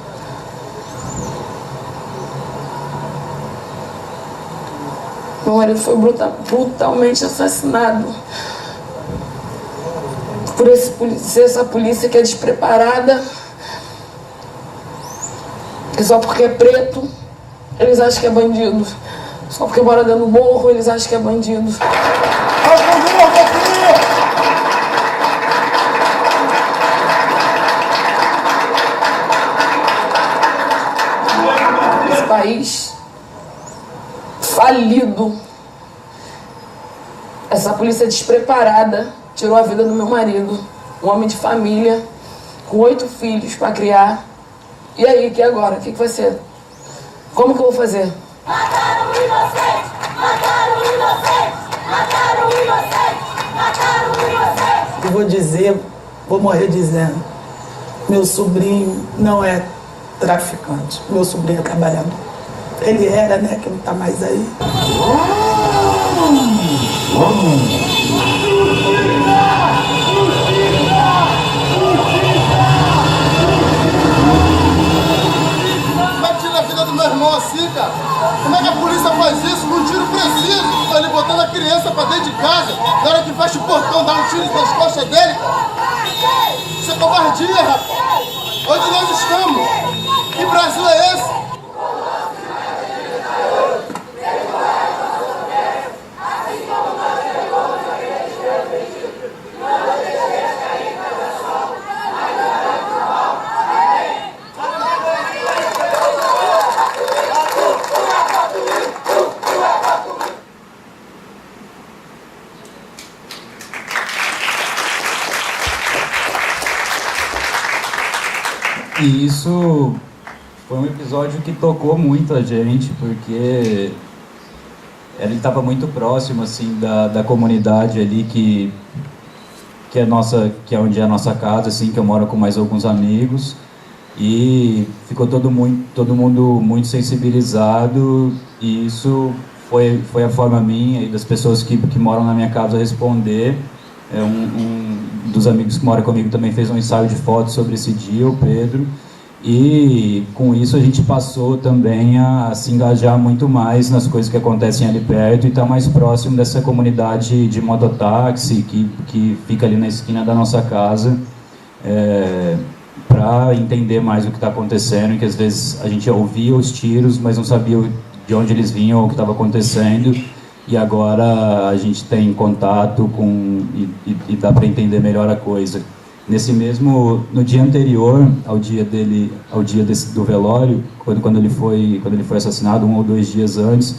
Meu marido foi brutalmente assassinado por essa polícia que é despreparada, que só porque é preto eles acham que é bandido, só porque mora dentro do morro eles acham que é bandido. País falido. Essa polícia despreparada tirou a vida do meu marido, um homem de família, com 8 filhos para criar. E aí, que agora? O que vai ser? Como que eu vou fazer? Mataram o inocente! Mataram o inocente! Mataram o inocente! Mataram o inocente! Eu vou dizer, vou morrer dizendo, meu sobrinho não é traficante, meu sobrinho é trabalhador. Ele era, né, que não tá mais aí. Vai tirar a vida do meu irmão assim, cara? Como é que a polícia faz isso? Num tiro preciso. Ele botando a criança pra dentro de casa, na hora que fecha o portão, dá um tiro nas costas dele, cara. Isso é covardia, rapaz. Onde nós estamos? Que Brasil é esse? E isso foi um episódio que tocou muito a gente, porque ele estava muito próximo assim da comunidade ali que é onde é a nossa casa, assim, que eu moro com mais alguns amigos, e ficou todo mundo muito sensibilizado, e isso foi a forma minha e das pessoas que moram na minha casa responder. Um dos amigos que mora comigo também fez um ensaio de fotos sobre esse dia, o Pedro, e com isso a gente passou também a se engajar muito mais nas coisas que acontecem ali perto e estar mais próximo dessa comunidade de mototáxi que fica ali na esquina da nossa casa, para entender mais o que está acontecendo, e que às vezes a gente ouvia os tiros, mas não sabia de onde eles vinham ou o que estava acontecendo. E agora a gente tem contato e dá para entender melhor a coisa. No dia anterior ao dia do velório, quando ele foi assassinado, 1 ou 2 dias antes,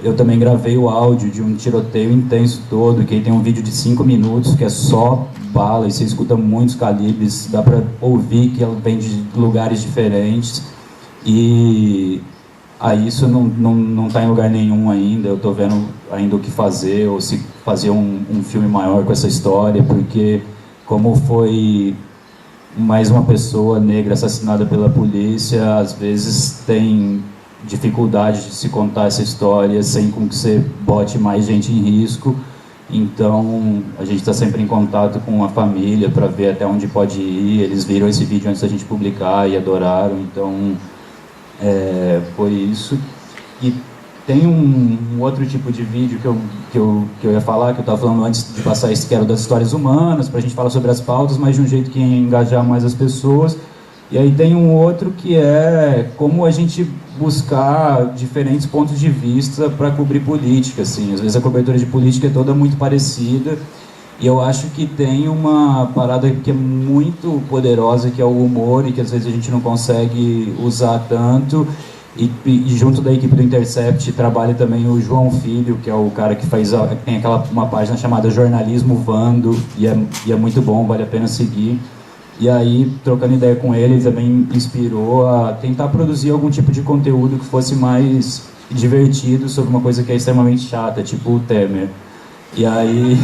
Eu também gravei o áudio de um tiroteio intenso todo, que aí tem um vídeo de 5 minutos que é só bala e você escuta muitos calibres, dá para ouvir que ela vem de lugares diferentes. E aí isso não está em lugar nenhum ainda. Eu estou vendo ainda o que fazer, ou se fazer um filme maior com essa história, porque como foi mais uma pessoa negra assassinada pela polícia, às vezes tem dificuldade de se contar essa história sem com que você bote mais gente em risco. Então a gente está sempre em contato com a família para ver até onde pode ir. Eles viram esse vídeo antes da gente publicar e adoraram, então foi isso. E tem um outro tipo de vídeo que eu ia falar, que eu estava falando antes de passar esse, que era das histórias humanas, para a gente falar sobre as pautas, mas de um jeito que ia engajar mais as pessoas. E aí tem um outro que é como a gente buscar diferentes pontos de vista para cobrir política, assim. Às vezes a cobertura de política é toda muito parecida, e eu acho que tem uma parada que é muito poderosa, que é o humor, e que às vezes a gente não consegue usar tanto. E junto da equipe do Intercept trabalha também o João Filho, que é o cara que tem uma página chamada Jornalismo Vando, e é muito bom, vale a pena seguir. E aí, trocando ideia com ele também inspirou a tentar produzir algum tipo de conteúdo que fosse mais divertido sobre uma coisa que é extremamente chata, tipo o Temer. E aí,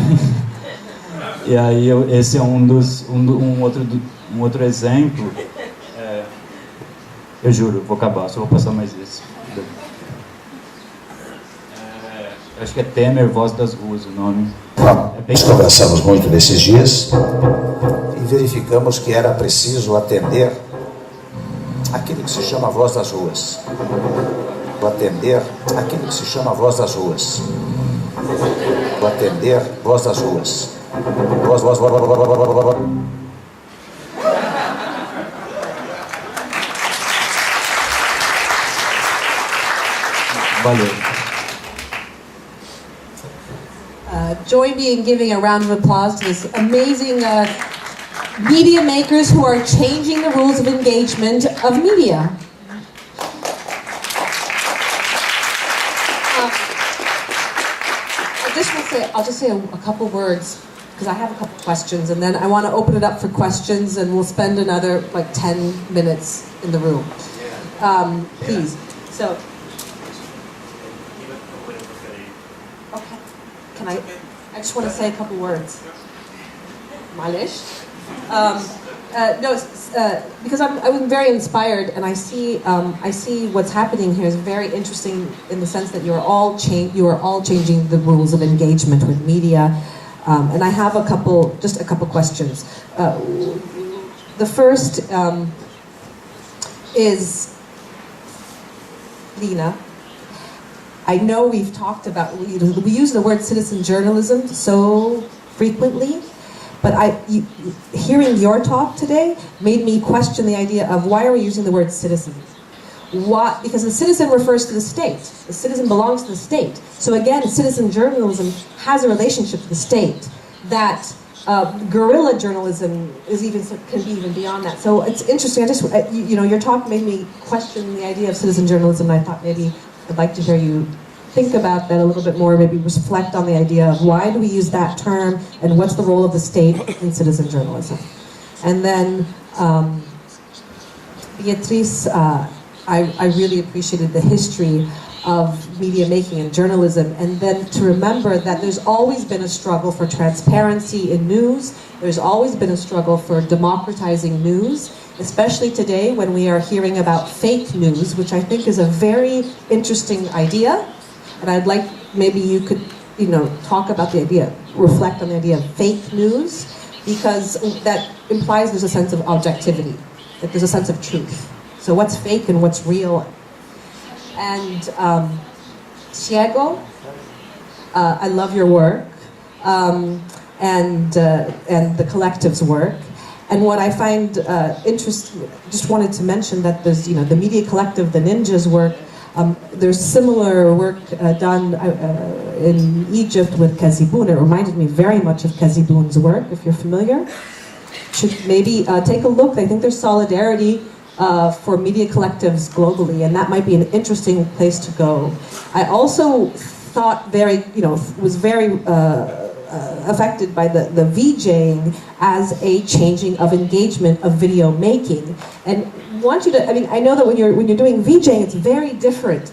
esse é um outro exemplo. Eu juro, vou acabar, só vou passar mais esse. Acho que é Temer, Voz das Ruas o nome. Nós conversamos muito nesses dias e verificamos que era preciso atender aquele que se chama Voz das Ruas. Atender aquele que se chama Voz das Ruas. Atender Voz das Ruas. Voz. Valeu. Join me in giving a round of applause to this amazing media makers who are changing the rules of engagement of media. I'll just say a couple words, because I have a couple questions, and then I want to open it up for questions, and we'll spend another 10 minutes in the room. Please. So. Okay. Can I just want to say a couple words. Malish. Because I'm very inspired, and I see what's happening here is very interesting in the sense that you are all changing the rules of engagement with media, and I have a couple questions. The first is Lina. I know we've talked about, we use the word citizen journalism so frequently, but hearing your talk today made me question the idea of why are we using the word citizen? Why? Because the citizen refers to the state. The citizen belongs to the state. So again, citizen journalism has a relationship to the state that guerrilla journalism can be even beyond that. So it's interesting. Your talk made me question the idea of citizen journalism, and I thought maybe I'd like to hear you think about that a little bit more, maybe reflect on the idea of why do we use that term and what's the role of the state in citizen journalism. And then, Beatriz, I really appreciated the history of media making and journalism, and then to remember that there's always been a struggle for transparency in news, there's always been a struggle for democratizing news, especially today when we are hearing about fake news, which I think is a very interesting idea. And I'd like, maybe you could, talk about the idea, reflect on the idea of fake news, because that implies there's a sense of objectivity, that there's a sense of truth. So what's fake and what's real? And Ciego, I love your work, and the collective's work. And what I find interesting, just wanted to mention that there's, the Media Collective, the Ninjas work, there's similar work done in Egypt with Kazibun. It reminded me very much of Kazibun's work, if you're familiar. Should maybe take a look. I think there's solidarity for media collectives globally, and that might be an interesting place to go. I also thought was very affected by the VJing as a changing of engagement of video making, and want you to. I mean, I know that when you're doing VJing, it's very different.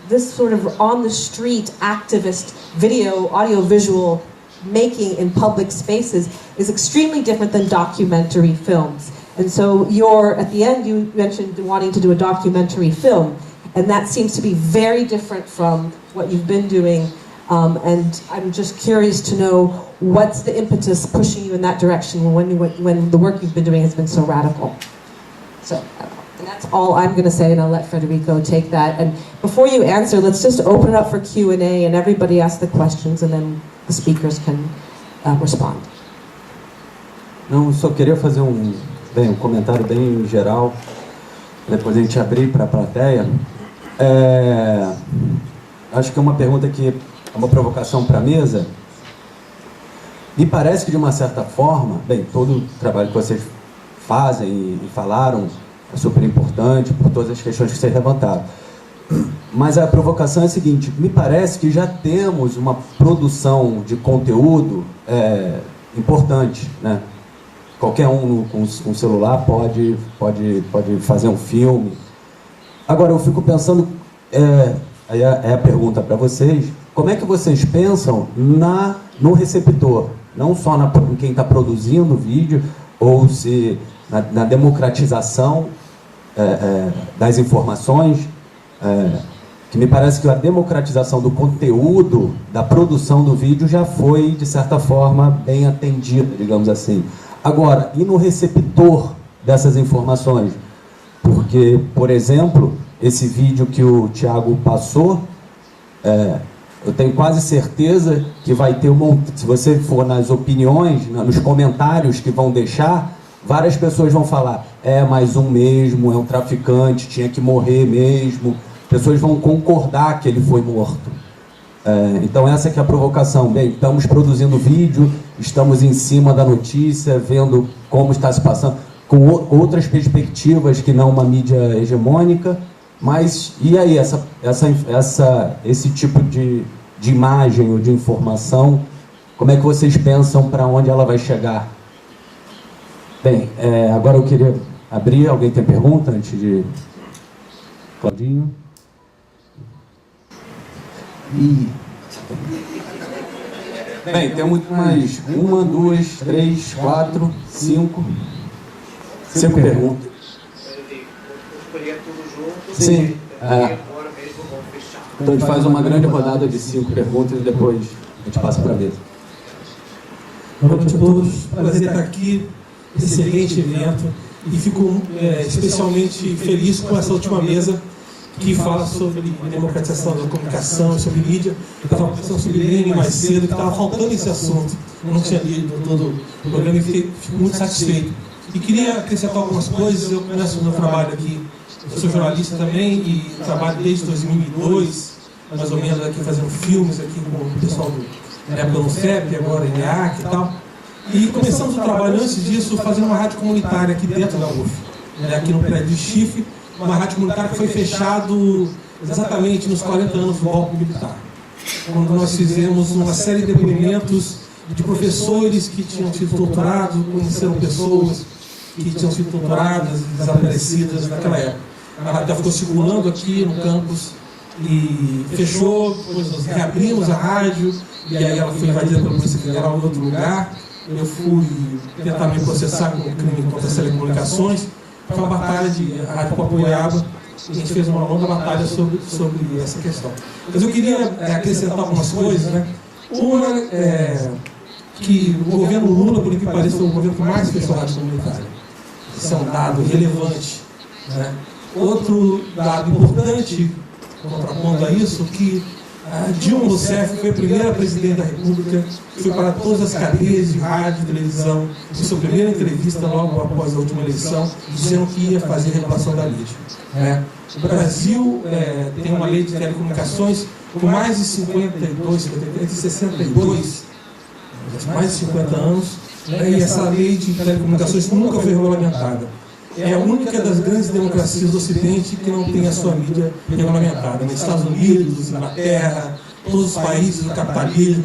This sort of on the street activist video, audio visual making in public spaces is extremely different than documentary films. And so at the end you mentioned wanting to do a documentary film, and that seems to be very different from what you've been doing. And I'm just curious to know what's the impetus pushing you in that direction when the work you've been doing has been so radical. So, and that's all I'm going to say, and I'll let Federico take that. And before you answer, let's just open it up for Q&A, and everybody ask the questions, and then the speakers can respond. Não, só queria fazer um comentário bem geral, depois a gente abrir para a plateia. Acho que é uma pergunta que é uma provocação para a mesa. Me parece que, de uma certa forma, todo o trabalho que vocês fazem e falaram é super importante por todas as questões que vocês levantaram. Mas a provocação é a seguinte: me parece que já temos uma produção de conteúdo importante, né? Qualquer um com um celular pode fazer um filme. Agora, eu fico pensando, aí é a pergunta para vocês: como é que vocês pensam no receptor? Não só em quem está produzindo o vídeo, ou se na democratização das informações, que me parece que a democratização do conteúdo, da produção do vídeo já foi, de certa forma, bem atendida, digamos assim. Agora, e no receptor dessas informações? Porque, por exemplo, esse vídeo que o Thiago passou, eu tenho quase certeza que vai ter se você for nas opiniões, nos comentários que vão deixar, várias pessoas vão falar: é mais um mesmo, é um traficante, tinha que morrer mesmo. Pessoas vão concordar que ele foi morto. Então essa que é a provocação. Estamos produzindo vídeo, estamos em cima da notícia, vendo como está se passando, com outras perspectivas que não uma mídia hegemônica. Mas e aí, esse tipo de imagem ou de informação, como é que vocês pensam para onde ela vai chegar? Agora eu queria abrir. Alguém tem pergunta antes de... Claudinho? Temos mais 1, 2, 3, 4, 5 perguntas. Sim. Então a gente faz uma grande rodada de 5 perguntas e depois a gente passa para a mesa. Boa noite a todos. Prazer estar aqui, excelente evento, e fico especialmente feliz com essa última mesa que fala sobre democratização da comunicação, sobre mídia. Eu estava pensando sobre Lênin mais cedo, que estava faltando esse assunto. Eu não tinha lido todo o programa e fico muito satisfeito. E queria acrescentar algumas coisas. Eu começo o meu trabalho aqui, eu sou jornalista também e trabalho desde 2002, mais ou menos, aqui fazendo filmes aqui com o pessoal da época no CEP, agora em EAC e tal. E começamos o trabalho, antes disso, fazendo uma rádio comunitária aqui dentro da UF, aqui no prédio de Chifre, uma rádio comunitária que foi fechado exatamente nos 40 anos do golpe militar, quando nós fizemos uma série de depoimentos de professores que tinham sido torturados, conheceram pessoas que tinham sido torturadas e desaparecidas naquela época. A rádio ficou circulando aqui no campus e fechou, depois nós reabrimos a rádio, e aí ela foi invadida pela Polícia Federal em outro lugar. Eu fui tentar me processar com o crime contra as telecomunicações. Foi uma batalha de Rádio Papoiaba, e a gente fez uma longa batalha sobre essa questão. Mas eu queria acrescentar algumas coisas, né? Uma que o governo Lula, por que pareça, foi o governo que mais fechou a rádio comunitária. Isso é um dado relevante, né? Outro dado importante, contrapondo a isso, que Dilma Rousseff foi a primeira presidente da República que foi para todas as cadeias de rádio e televisão, em sua primeira entrevista logo após a última eleição, dizendo que ia fazer a regulação da mídia. O Brasil tem uma lei de telecomunicações com mais de 62, mais de 50 anos, e essa lei de telecomunicações nunca foi regulamentada. é a única das grandes democracias do Ocidente que não tem a sua mídia regulamentada. Nos Estados Unidos, Inglaterra, todos os países do capitalismo,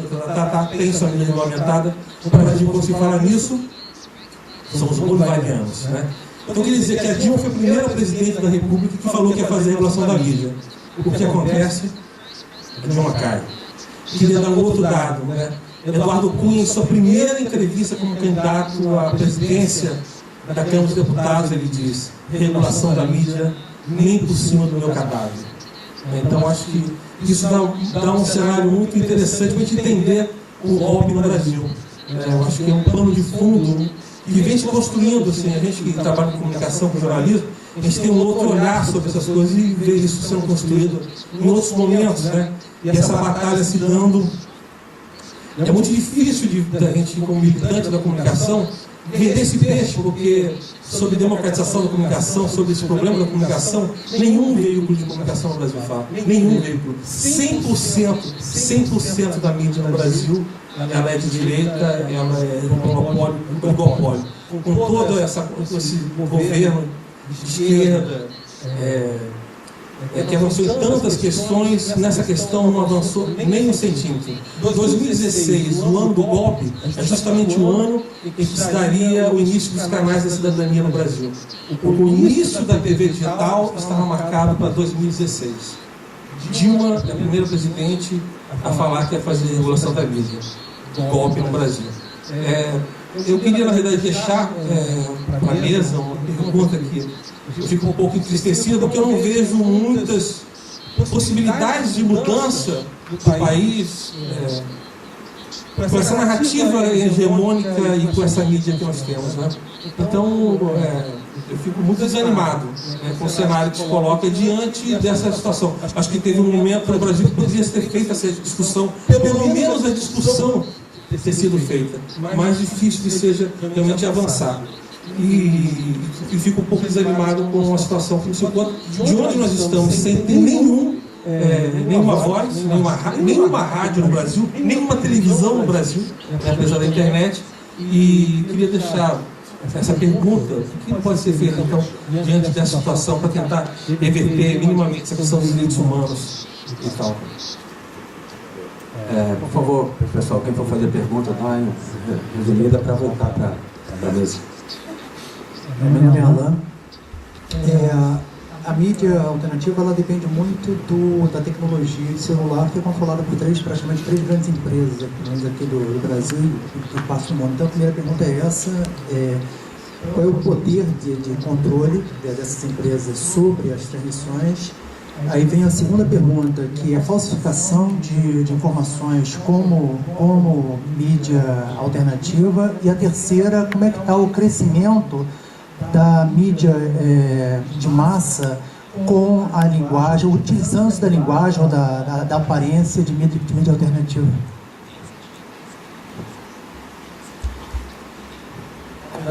tem sua mídia regulamentada. No Brasil, quando se fala nisso, são os bolivarianos, né? Então, quer dizer que a Dilma foi a primeira presidente da República que falou que ia fazer a regulação da mídia. O que acontece? A Dilma cai. Queria dar um outro dado, né? Eduardo Cunha, em sua primeira entrevista como candidato à presidência da Câmara dos Deputados, ele diz: regulação da mídia nem por cima do meu cadáver. Então, acho que isso dá um cenário muito interessante para a gente entender o golpe no Brasil. Eu acho que é um pano de fundo que vem se construindo, assim, a gente que trabalha com comunicação, com jornalismo, a gente tem um outro olhar sobre essas coisas e vê isso sendo construído em outros momentos, né? E essa batalha se dando. É muito difícil da gente, como militante da comunicação, vender esse peixe, porque sobre democratização da comunicação, sobre esse problema da comunicação, nenhum veículo de comunicação no Brasil fala. Nenhum veículo. 100% da mídia no Brasil, ela é de direita, ela é monopólio, oligopólio. Com todo esse governo de esquerda, que avançou em tantas questões, nessa questão não avançou nem um centímetro. 2016, o ano do golpe, é justamente o ano em que se daria o início dos canais da cidadania no Brasil. O início da TV digital estava marcado para 2016. Dilma é a primeira presidente a falar que ia fazer a regulação da mídia, o golpe no Brasil. Eu queria, na verdade, deixar para a mesa uma pergunta que eu fico um pouco entristecido, porque eu não vejo muitas possibilidades de mudança do país com essa narrativa hegemônica e com essa mídia que nós temos, né? Então, eu fico muito desanimado com o cenário que se coloca diante dessa situação. Acho que teve um momento no Brasil que poderia ter feito essa discussão, pelo menos a discussão ter sido feita. Mais difícil que seja realmente avançar. E fico um pouco desanimado com a situação que se encontra, de onde nós estamos, sem ter nenhuma voz, nenhuma rádio no Brasil, nenhuma televisão no Brasil, apesar da internet. E queria deixar essa pergunta: o que pode ser feito, então, diante dessa situação, para tentar reverter minimamente essa questão dos direitos humanos e tal? Por favor, pessoal, quem for fazer pergunta, dá uma resumida para voltar para a mesa. Meu nome é Alain. A mídia alternativa ela depende muito da tecnologia de celular, que é controlada por praticamente três grandes empresas, pelo menos aqui do Brasil e do parte do mundo. Então a primeira pergunta é essa: qual é o poder de controle dessas empresas sobre as transmissões? Aí vem a segunda pergunta, que é a falsificação de informações como mídia alternativa. E a terceira, como é que está o crescimento da mídia de massa com a linguagem, utilizando-se da linguagem ou da aparência de mídia alternativa?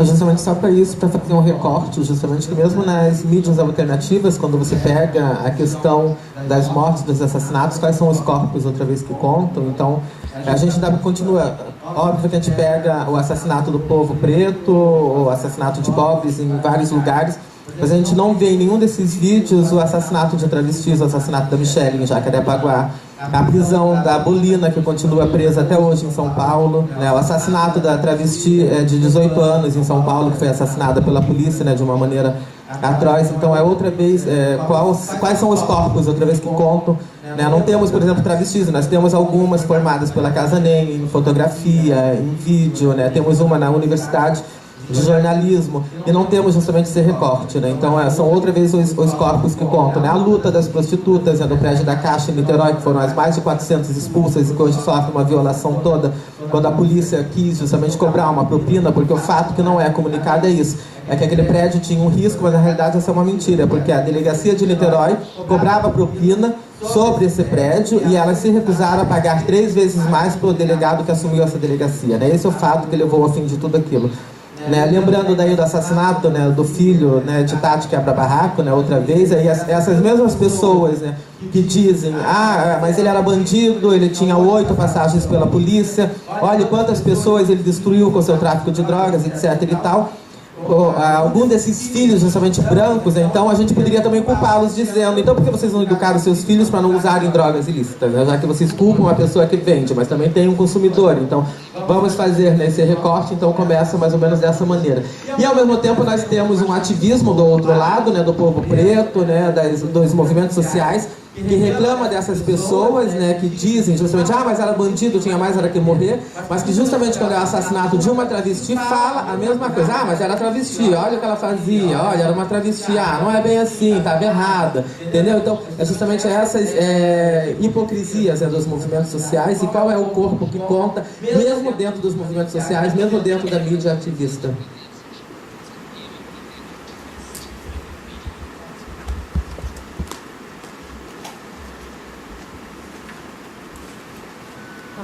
Justamente só para isso, para fazer um recorte, justamente que mesmo nas mídias alternativas, quando você pega a questão das mortes, dos assassinatos, quais são os corpos outra vez que contam, então a gente ainda continua, óbvio que a gente pega o assassinato do povo preto, o assassinato de pobres em vários lugares, mas a gente não vê em nenhum desses vídeos o assassinato de travestis, o assassinato da Michelle em Jacarepaguá, a prisão da Bolina, que continua presa até hoje em São Paulo, né? O assassinato da travesti de 18 anos em São Paulo, que foi assassinada pela polícia, né, de uma maneira atroz. Então é outra vez, quais são os corpos, outra vez que contam, né? Não temos, por exemplo, travestis, nós temos algumas formadas pela Casa NEM, em fotografia, em vídeo, né? Temos uma na Universidade de Jornalismo, e não temos justamente esse recorte, né? Então são outra vez os corpos que contam, né? A luta das prostitutas, né, do prédio da Caixa em Niterói, que foram as mais de 400 expulsas e que hoje sofrem uma violação toda, quando a polícia quis justamente cobrar uma propina, porque o fato que não é comunicado é isso, é que aquele prédio tinha um risco, mas na realidade essa é uma mentira, porque a delegacia de Niterói cobrava propina sobre esse prédio e elas se recusaram a pagar 3 vezes mais para o delegado que assumiu essa delegacia, né? Esse é o fato que levou ao fim de tudo aquilo. Né, lembrando daí do assassinato, né, do filho, né, de Tati Quebra-Barraco, né, outra vez, aí essas mesmas pessoas, né, que dizem: mas ele era bandido, ele tinha 8 passagens pela polícia, olha quantas pessoas ele destruiu com seu tráfico de drogas, etc e tal. algum desses filhos justamente brancos, então a gente poderia também culpá-los dizendo, então por que vocês não educaram seus filhos para não usarem drogas ilícitas, né? Já que vocês culpam a pessoa que vende, mas também tem um consumidor, então vamos fazer, né, esse recorte, então começa mais ou menos dessa maneira. E ao mesmo tempo nós temos um ativismo do outro lado, né, do povo preto, né, dos movimentos sociais, que reclama dessas pessoas, né, que dizem justamente, mas era bandido, tinha mais era que morrer, mas que justamente quando é o assassinato de uma travesti, fala a mesma coisa, mas era travesti, olha o que ela fazia, olha, era uma travesti, não é bem assim, estava errada, entendeu? Então, é justamente essas hipocrisias, né, dos movimentos sociais e qual é o corpo que conta, mesmo dentro dos movimentos sociais, mesmo dentro da mídia ativista.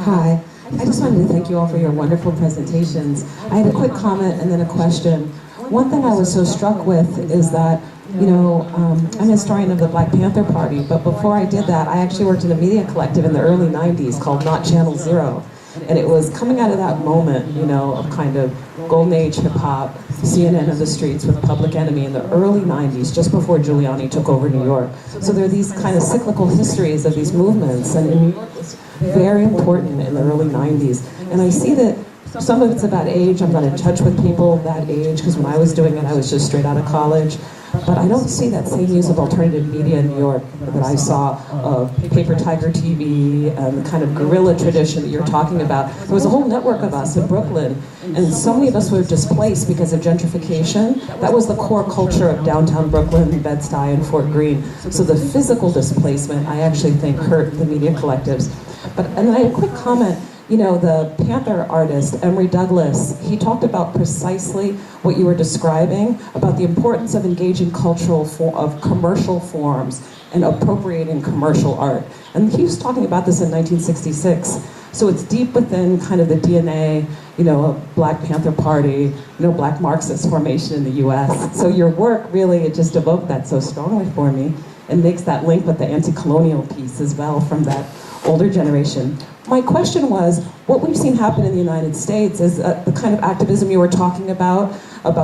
Hi. I just wanted to thank you all for your wonderful presentations. I had a quick comment and then a question. One thing I was so struck with is that, I'm a historian of the Black Panther Party, but before I did that, I actually worked in a media collective in the early 90s called Not Channel Zero. And it was coming out of that moment, of kind of golden age hip-hop, CNN of the streets with Public Enemy in the early 90s, just before Giuliani took over New York. So there are these kind of cyclical histories of these movements, and New York was very important in the early 90s. And I see that some of it's about age. I'm not in touch with people that age, because when I was doing it, I was just straight out of college. But I don't see that same use of alternative media in New York that I saw of Paper Tiger TV and the kind of guerrilla tradition that you're talking about. There was a whole network of us in Brooklyn, and so many of us were displaced because of gentrification. That was the core culture of downtown Brooklyn, Bed-Stuy, and Fort Greene. So the physical displacement, I actually think, hurt the media collectives. And then I had a quick comment. The Panther artist, Emory Douglas, he talked about precisely what you were describing, about the importance of engaging of commercial forms and appropriating commercial art. And he was talking about this in 1966. So it's deep within kind of the DNA, of Black Panther Party, Black Marxist formation in the US. So your work really, it just evoked that so strongly for me and makes that link with the anti-colonial piece as well from that older generation. My question was, what we've seen happen in the United States is the kind of activism you were talking about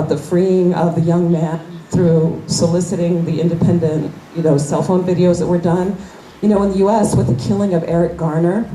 the freeing of the young man through soliciting the independent, cell phone videos that were done. In the US, with the killing of Eric Garner,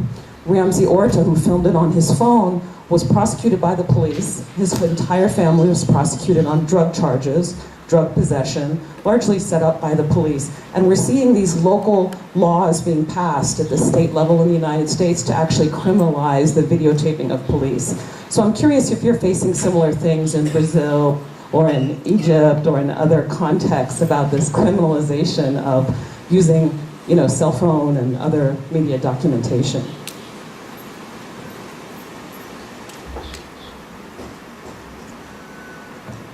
Ramsey Orta, who filmed it on his phone, was prosecuted by the police. His entire family was prosecuted on drug charges, drug possession, largely set up by the police. And we're seeing these local laws being passed at the state level in the United States to actually criminalize the videotaping of police. So I'm curious if you're facing similar things in Brazil or in Egypt or in other contexts about this criminalization of using, cell phone and other media documentation.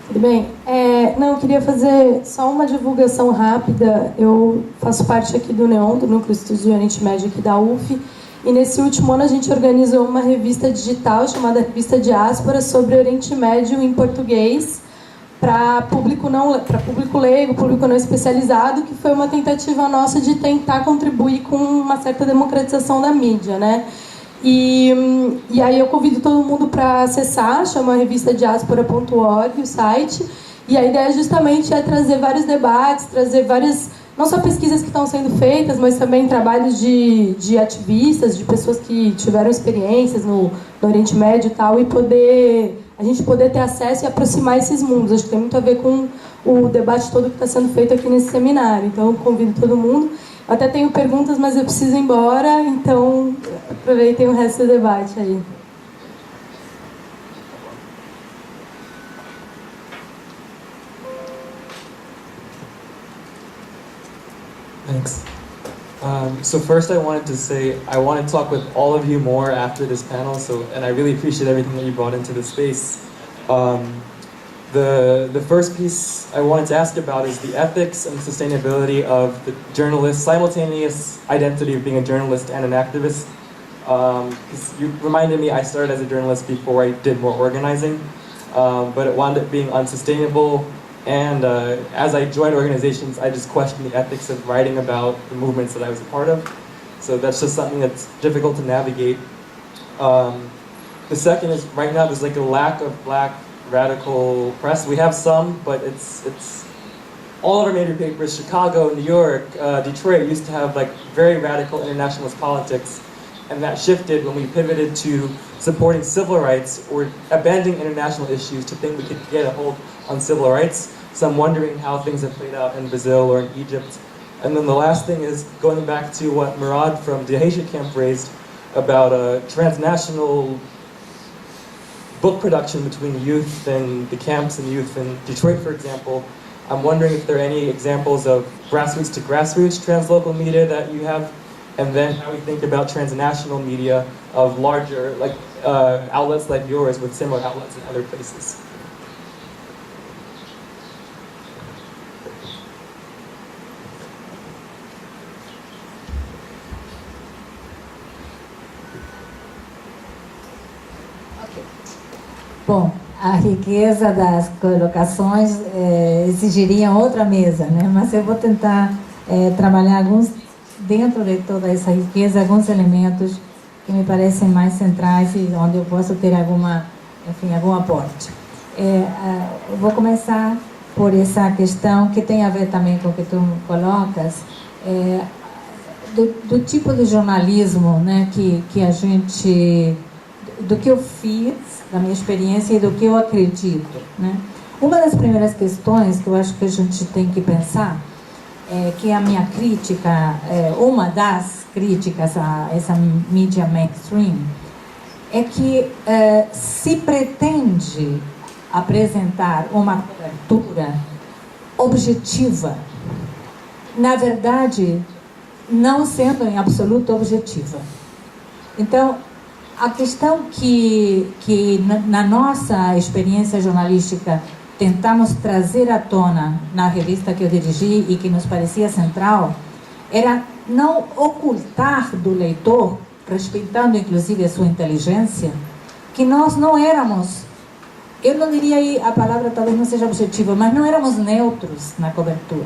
Tudo bem? Não, eu queria fazer só uma divulgação rápida. Eu faço parte aqui do NEON, do Núcleo Estudos do Oriente Médio aqui da UF, e nesse último ano a gente organizou uma revista digital chamada Revista Diáspora sobre o Oriente Médio em português para público leigo, público não especializado, que foi uma tentativa nossa de tentar contribuir com uma certa democratização da mídia, né? E aí eu convido todo mundo para acessar, chama revistadiaspora.org, o site, e a ideia justamente é trazer vários debates, trazer várias, não só pesquisas que estão sendo feitas, mas também trabalhos de ativistas, de pessoas que tiveram experiências no Oriente Médio e tal, e a gente poder ter acesso e aproximar esses mundos. Acho que tem muito a ver com o debate todo que está sendo feito aqui nesse seminário. Então eu convido todo mundo. Até tenho perguntas, mas eu preciso ir embora, então aproveitem o resto do debate aí. Thanks. So first I wanted to say, I want to talk with all of you more after this panel, and I really appreciate everything that you brought into the space. The first piece I wanted to ask about is the ethics and sustainability of the journalist's simultaneous identity of being a journalist and an activist. You reminded me I started as a journalist before I did more organizing, but it wound up being unsustainable. And as I joined organizations, I just questioned the ethics of writing about the movements that I was a part of. So that's just something that's difficult to navigate. The second is, right now there's like a lack of Black radical press. We have some, but it's all of our major papers, Chicago, New York, Detroit, used to have like very radical internationalist politics, and that shifted when we pivoted to supporting civil rights or abandoning international issues to think we could get a hold on civil rights. So I'm wondering how things have played out in Brazil or in Egypt. And then the last thing is going back to what Murad from the Haitian camp raised about transnational book production between youth and the camps and youth in Detroit, for example. I'm wondering if there are any examples of grassroots to grassroots translocal media that you have, and then how we think about transnational media of larger like outlets like yours with similar outlets in other places. Bom, a riqueza das colocações exigiria outra mesa, né? Mas eu vou tentar trabalhar alguns, dentro de toda essa riqueza, alguns elementos que me parecem mais centrais e onde eu posso ter algum aporte. Eu vou começar por essa questão que tem a ver também com o que tu colocas, do tipo de jornalismo, né, que a gente, do que eu fiz, da minha experiência e do que eu acredito, né? Uma das primeiras questões que eu acho que a gente tem que pensar é que a minha crítica, uma das críticas a essa mídia mainstream, é que se pretende apresentar uma cobertura objetiva, na verdade, não sendo em absoluto objetiva. Então, a questão que na nossa experiência jornalística tentamos trazer à tona na revista que eu dirigi e que nos parecia central, era não ocultar do leitor, respeitando inclusive a sua inteligência, que nós não éramos, eu não diria aí, a palavra talvez não seja objetiva, mas não éramos neutros na cobertura.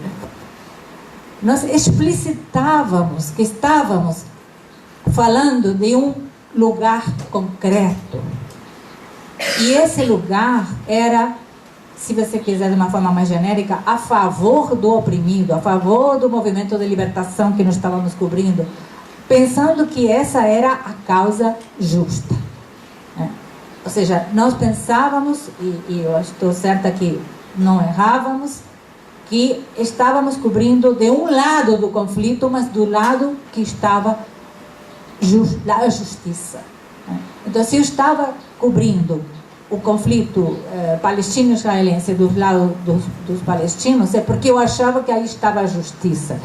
Nós explicitávamos que estávamos falando de um lugar concreto. E esse lugar era, se você quiser de uma forma mais genérica, a favor do oprimido, a favor do movimento de libertação que nós estávamos cobrindo, pensando que essa era a causa justa. Ou seja, nós pensávamos, e eu estou certa que não errávamos, que estávamos cobrindo de um lado do conflito, mas do lado que estava a justiça. Então, se eu estava cobrindo o conflito palestino-israelense do lado dos palestinos, é porque eu achava que aí estava a justiça.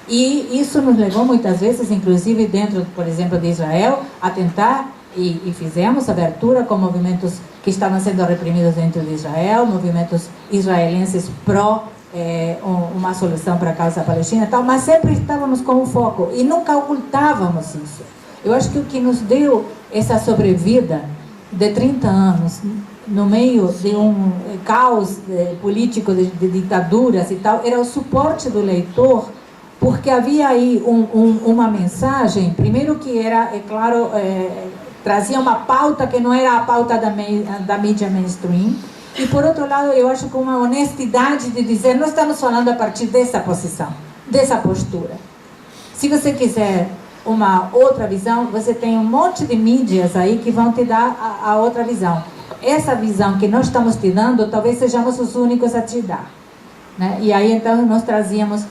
E isso nos levou muitas vezes, inclusive dentro, por exemplo, de Israel, a tentar, e fizemos abertura com movimentos que estavam sendo reprimidos dentro de Israel, movimentos israelenses pró uma solução para a causa palestina e tal, mas sempre estávamos com um foco e nunca ocultávamos isso. Eu acho que o que nos deu essa sobrevida de 30 anos no meio de um caos político de ditaduras e tal, era o suporte do leitor, porque havia aí uma mensagem, primeiro que era, é claro, trazia uma pauta que não era a pauta da mídia mainstream, e por outro lado eu acho que uma honestidade de dizer, nós estamos falando a partir dessa posição, dessa postura. Se você quiser uma outra visão, você tem um monte de mídias aí que vão te dar a outra visão. Essa visão que nós estamos te dando, talvez sejamos os únicos a te dar, né? E aí então nós trazíamos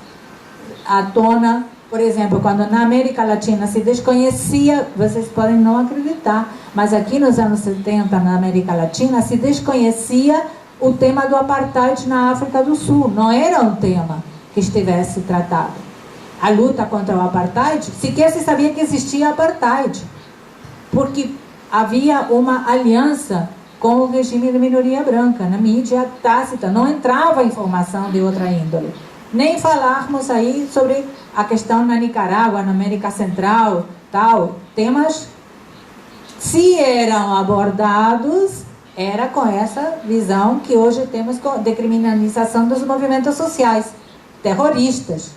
à tona, por exemplo, quando na América Latina se desconhecia, vocês podem não acreditar, mas aqui nos anos 70 na América Latina se desconhecia o tema do apartheid na África do Sul. Não era um tema que estivesse tratado. A luta contra o apartheid, sequer se sabia que existia apartheid, porque havia uma aliança com o regime de minoria branca, na mídia tácita, não entrava informação de outra índole. Nem falarmos aí sobre a questão na Nicarágua, na América Central, tal, temas, se eram abordados, era com essa visão que hoje temos de criminalização dos movimentos sociais, terroristas.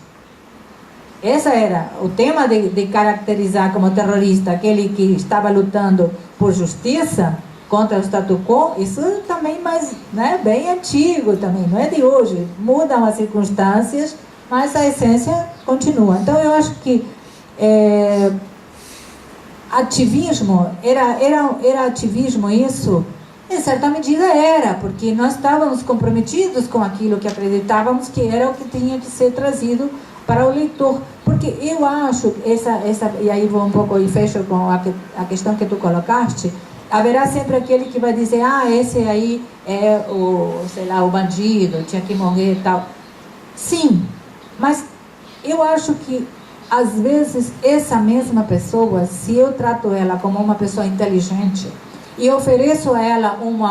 Esse era o tema de caracterizar como terrorista aquele que estava lutando por justiça, contra o status quo, isso também mais, né, bem antigo também, não é de hoje. Mudam as circunstâncias, mas a essência continua. Então eu acho que ativismo, era ativismo isso? Em certa medida era, porque nós estávamos comprometidos com aquilo que acreditávamos que era o que tinha que ser trazido para o leitor. Porque eu acho, e aí vou um pouco e fecho com a questão que tu colocaste, haverá sempre aquele que vai dizer, esse aí é o bandido, tinha que morrer e tal. Sim, mas eu acho que às vezes essa mesma pessoa, se eu trato ela como uma pessoa inteligente e ofereço a ela um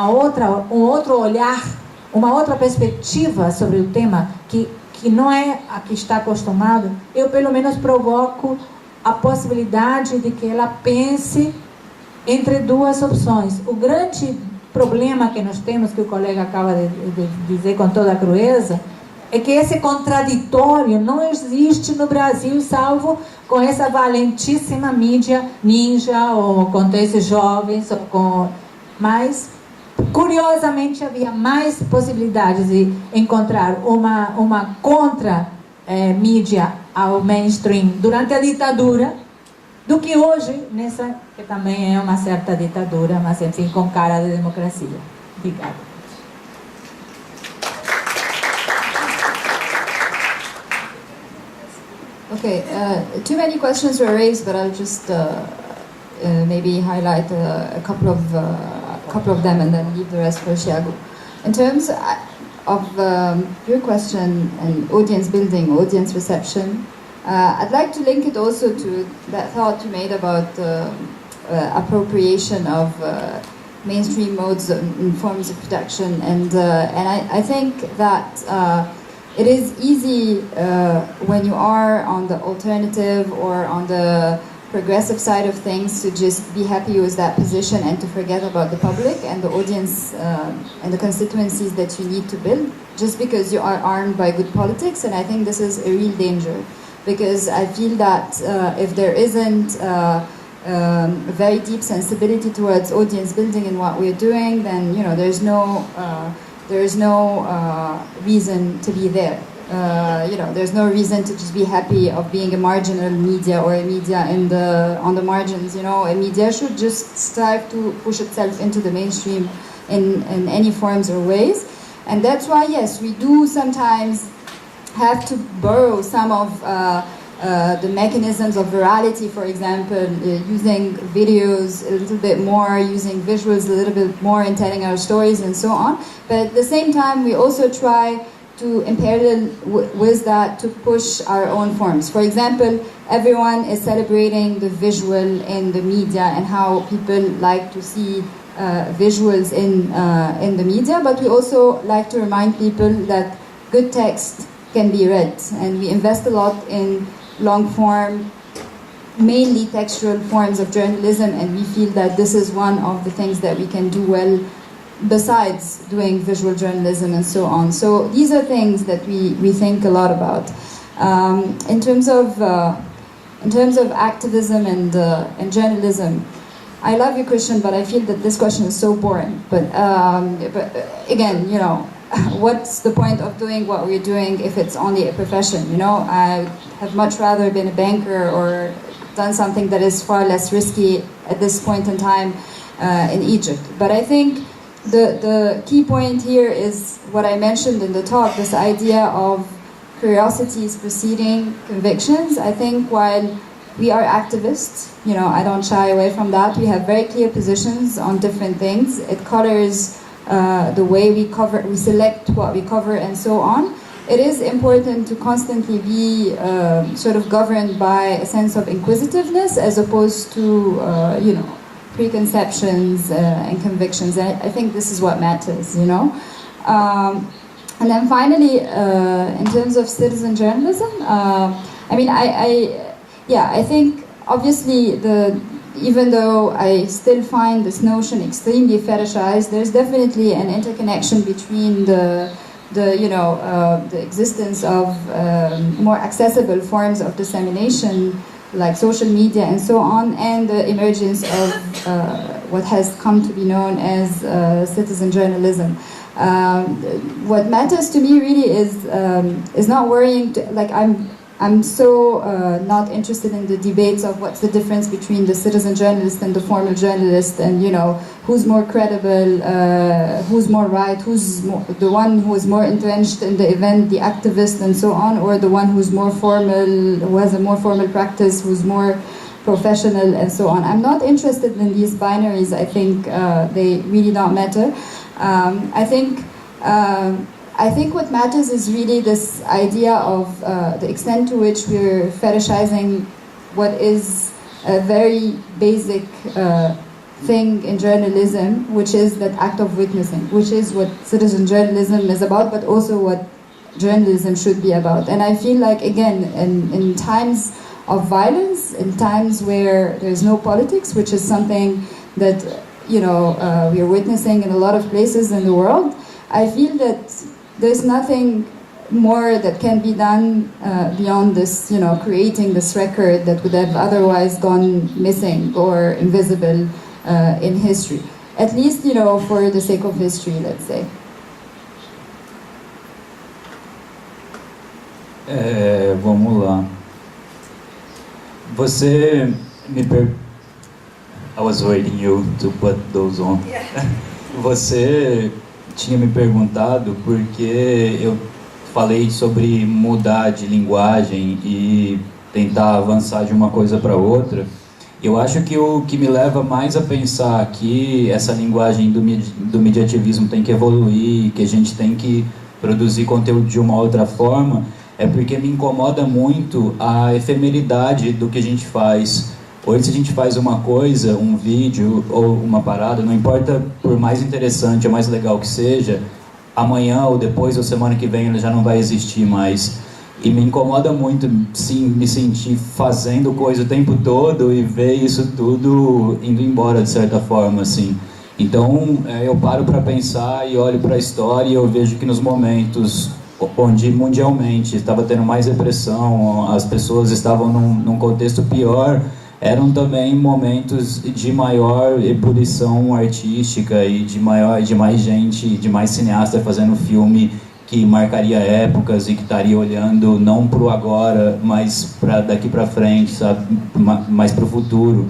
outro olhar, uma outra perspectiva sobre o tema que não é a que está acostumado, eu pelo menos provoco a possibilidade de que ela pense entre duas opções. O grande problema que nós temos, que o colega acaba de dizer com toda a crueza, é que esse contraditório não existe no Brasil, salvo com essa valentíssima mídia ninja, ou com esses jovens, mas curiosamente havia mais possibilidades de encontrar uma contra-mídia ao mainstream durante a ditadura do que hoje, nessa que também é uma certa ditadura, mas enfim, com cara de democracia. Obrigada. Okay, too many questions were raised, but I'll just maybe highlight a couple of them and then leave the rest for Thiago. In terms of your question and audience building, audience reception, I'd like to link it also to that thought you made about appropriation of mainstream modes and forms of production, and I think that it is easy when you are on the alternative or on the progressive side of things to just be happy with that position and to forget about the public and the audience and the constituencies that you need to build just because you are armed by good politics. And I think this is a real danger, because I feel that if there isn't very deep sensibility towards audience building in what we're doing, then there's no reason to be there. There's no reason to just be happy of being a marginal media or a media on the margins. A media should just strive to push itself into the mainstream in any forms or ways. And that's why, yes, we do sometimes have to borrow some of the mechanisms of virality, for example, using videos a little bit more, using visuals a little bit more in telling our stories and so on. But at the same time, we also try to, in parallel with that, to push our own forms. For example, everyone is celebrating the visual in the media and how people like to see visuals in the media, but we also like to remind people that good text can be read, and we invest a lot in long form, mainly textual forms of journalism, and we feel that this is one of the things that we can do well besides doing visual journalism and so on. So these are things that we think a lot about. In terms of activism and journalism, I love your question, but I feel that this question is so boring. But again, what's the point of doing what we're doing if it's only a profession? I have much rather been a banker or done something that is far less risky at this point in time in Egypt. But I think the key point here is what I mentioned in the talk, this idea of curiosities preceding convictions. I think while we are activists, I don't shy away from that. We have very clear positions on different things. It colors the way we select what we cover and so on. It is important to constantly be sort of governed by a sense of inquisitiveness as opposed to, preconceptions and convictions. And I think this is what matters, And then finally, in terms of citizen journalism, I think obviously even though I still find this notion extremely fetishized, there's definitely an interconnection between the existence of more accessible forms of dissemination like social media and so on, and the emergence of what has come to be known as citizen journalism. What matters to me really is not worrying. I'm so not interested in the debates of what's the difference between the citizen journalist and the formal journalist, and who's more credible, who's more right, who's the one who is more entrenched in the event, the activist and so on, or the one who's more formal, who has a more formal practice, who's more professional and so on. I'm not interested in these binaries. I think they really don't matter. I think what matters is really this idea of the extent to which we're fetishizing what is a very basic thing in journalism, which is that act of witnessing, which is what citizen journalism is about, but also what journalism should be about. And I feel like, again, in times of violence, in times where there's no politics, which is something that we are witnessing in a lot of places in the world, I feel that there's nothing more that can be done beyond this, creating this record that would have otherwise gone missing or invisible in history. At least, for the sake of history, let's say. Vamos lá. Você me I was waiting you to put those on. Você tinha me perguntado porque eu falei sobre mudar de linguagem e tentar avançar de uma coisa para outra. Eu acho que o que me leva mais a pensar que essa linguagem do mediativismo tem que evoluir, que a gente tem que produzir conteúdo de uma outra forma, é porque me incomoda muito a efemeridade do que a gente faz. Hoje, se a gente faz uma coisa, um vídeo ou uma parada, não importa por mais interessante ou mais legal que seja, amanhã ou depois ou semana que vem ela já não vai existir mais. E me incomoda muito, sim, me sentir fazendo coisa o tempo todo e ver isso tudo indo embora de certa forma, assim. Então, eu paro para pensar e olho para a história e eu vejo que nos momentos onde mundialmente estava tendo mais repressão, as pessoas estavam num contexto pior, eram também momentos de maior ebulição artística e de mais gente, de mais cineasta fazendo filme que marcaria épocas e que estaria olhando não para o agora, mas para daqui para frente, sabe, mais para o futuro.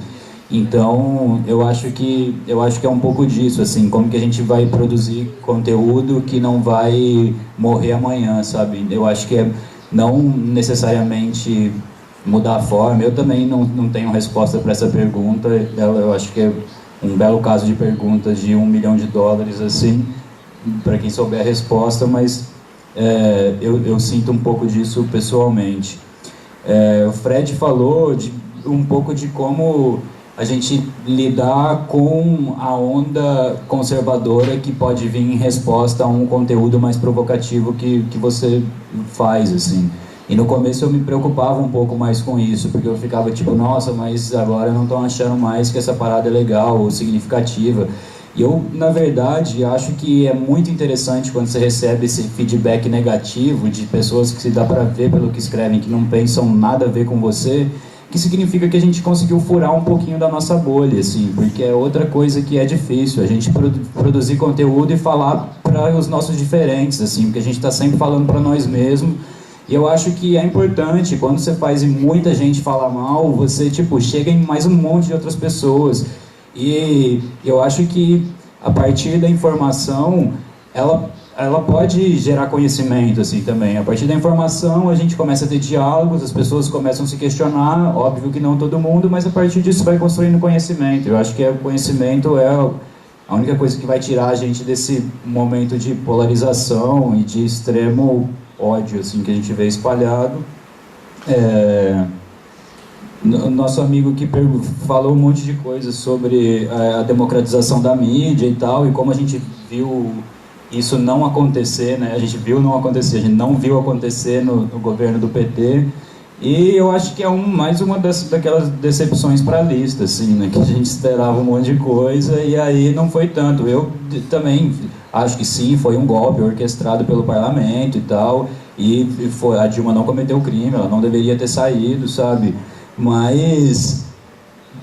Então, eu acho que é um pouco disso, assim, como que a gente vai produzir conteúdo que não vai morrer amanhã, sabe? Eu acho que é não necessariamente mudar a forma. Eu também não tenho resposta para essa pergunta. Eu acho que é um belo caso de perguntas de $1 milhão, assim, para quem souber a resposta, mas eu sinto um pouco disso pessoalmente. O Fred falou um pouco de como a gente lidar com a onda conservadora que pode vir em resposta a um conteúdo mais provocativo que você faz, assim. E no começo eu me preocupava um pouco mais com isso, porque eu ficava tipo, nossa, mas agora não estão achando mais que essa parada é legal ou significativa. E eu, na verdade, acho que é muito interessante quando você recebe esse feedback negativo de pessoas que se dá para ver pelo que escrevem, que não pensam nada a ver com você, que significa que a gente conseguiu furar um pouquinho da nossa bolha, assim, porque é outra coisa que é difícil, a gente produzir conteúdo e falar para os nossos diferentes, assim, porque a gente está sempre falando para nós mesmos. E eu acho que é importante, quando você faz e muita gente fala mal, você, tipo, chega em mais um monte de outras pessoas. E eu acho que a partir da informação, ela pode gerar conhecimento, assim, também. A partir da informação, a gente começa a ter diálogos, as pessoas começam a se questionar, óbvio que não todo mundo, mas a partir disso vai construindo conhecimento. Eu acho que o conhecimento é a única coisa que vai tirar a gente desse momento de polarização e de extremo ódio, assim, que a gente vê espalhado. Nosso amigo que falou um monte de coisas sobre a democratização da mídia e tal, e como a gente viu isso não acontecer, né? A gente viu não acontecer, a gente não viu acontecer no governo do PT. E eu acho que é mais uma daquelas decepções para a lista, assim, né? Que a gente esperava um monte de coisa e aí não foi tanto. Eu também acho que sim, foi um golpe orquestrado pelo parlamento e tal, e a Dilma não cometeu crime, ela não deveria ter saído, sabe? Mas,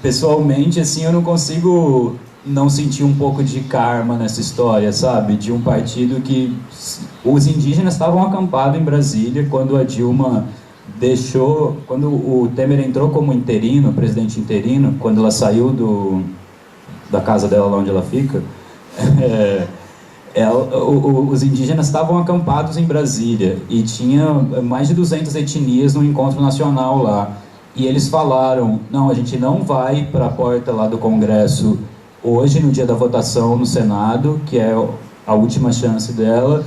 pessoalmente, assim, eu não consigo não sentir um pouco de karma nessa história, sabe? De um partido que... Os indígenas estavam acampados em Brasília quando a Dilma deixou... Quando o Temer entrou como interino, presidente interino, quando ela saiu da casa dela lá onde ela fica... os indígenas estavam acampados em Brasília e tinha mais de 200 etnias no encontro nacional lá. E eles falaram, não, a gente não vai para a porta lá do Congresso hoje, no dia da votação no Senado, que é a última chance dela,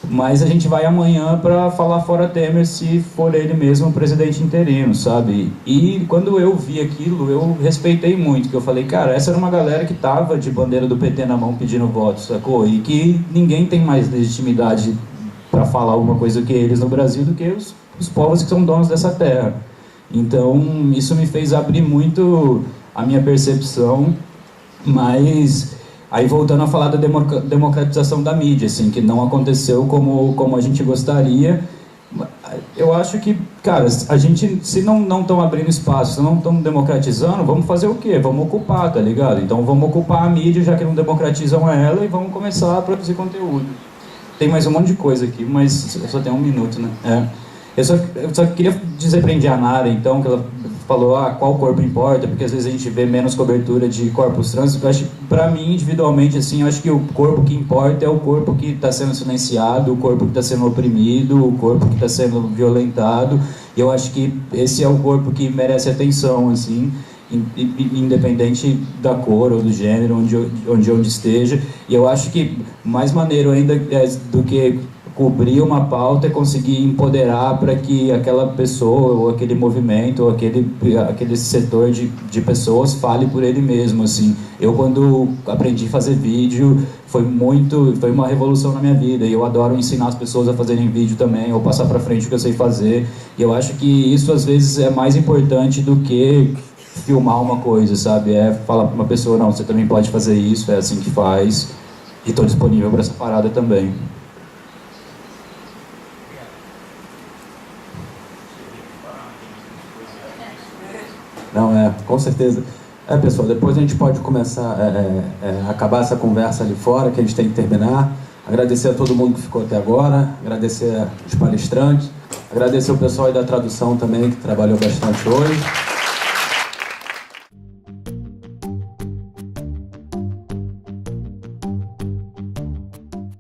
mas a gente vai amanhã para falar fora Temer se for ele mesmo o presidente interino, sabe? E quando eu vi aquilo, eu respeitei muito, que eu falei, cara, essa era uma galera que tava de bandeira do PT na mão pedindo voto, sacou? E que ninguém tem mais legitimidade para falar alguma coisa que eles no Brasil do que os povos que são donos dessa terra. Então, isso me fez abrir muito a minha percepção, mas... Aí voltando a falar da democratização da mídia, assim, que não aconteceu como a gente gostaria, eu acho que, cara, a gente, se não estão abrindo espaço, se não estão democratizando, vamos fazer o quê? Vamos ocupar, tá ligado? Então vamos ocupar a mídia, já que não democratizam ela, e vamos começar a produzir conteúdo. Tem mais um monte de coisa aqui, mas eu só tenho 1 minuto, né? Eu só queria dizer pra Indianara, então, que ela falou, qual corpo importa, porque às vezes a gente vê menos cobertura de corpos trans. Eu acho que, pra mim, individualmente, assim, eu acho que o corpo que importa é o corpo que está sendo silenciado, o corpo que está sendo oprimido, o corpo que está sendo violentado. E eu acho que esse é o corpo que merece atenção, assim, independente da cor ou do gênero, onde esteja. E eu acho que mais maneiro ainda do que cobrir uma pauta é conseguir empoderar para que aquela pessoa, ou aquele movimento, ou aquele setor de pessoas fale por ele mesmo, assim. Eu, quando aprendi a fazer vídeo, foi uma revolução na minha vida, e eu adoro ensinar as pessoas a fazerem vídeo também, ou passar para frente o que eu sei fazer, e eu acho que isso, às vezes, é mais importante do que filmar uma coisa, sabe? É falar para uma pessoa, não, você também pode fazer isso, é assim que faz, e estou disponível para essa parada também. Não, com certeza. Pessoal, depois a gente pode começar acabar essa conversa ali fora, que a gente tem que terminar. Agradecer a todo mundo que ficou até agora, agradecer os palestrantes, agradecer o pessoal aí da tradução também, que trabalhou bastante hoje.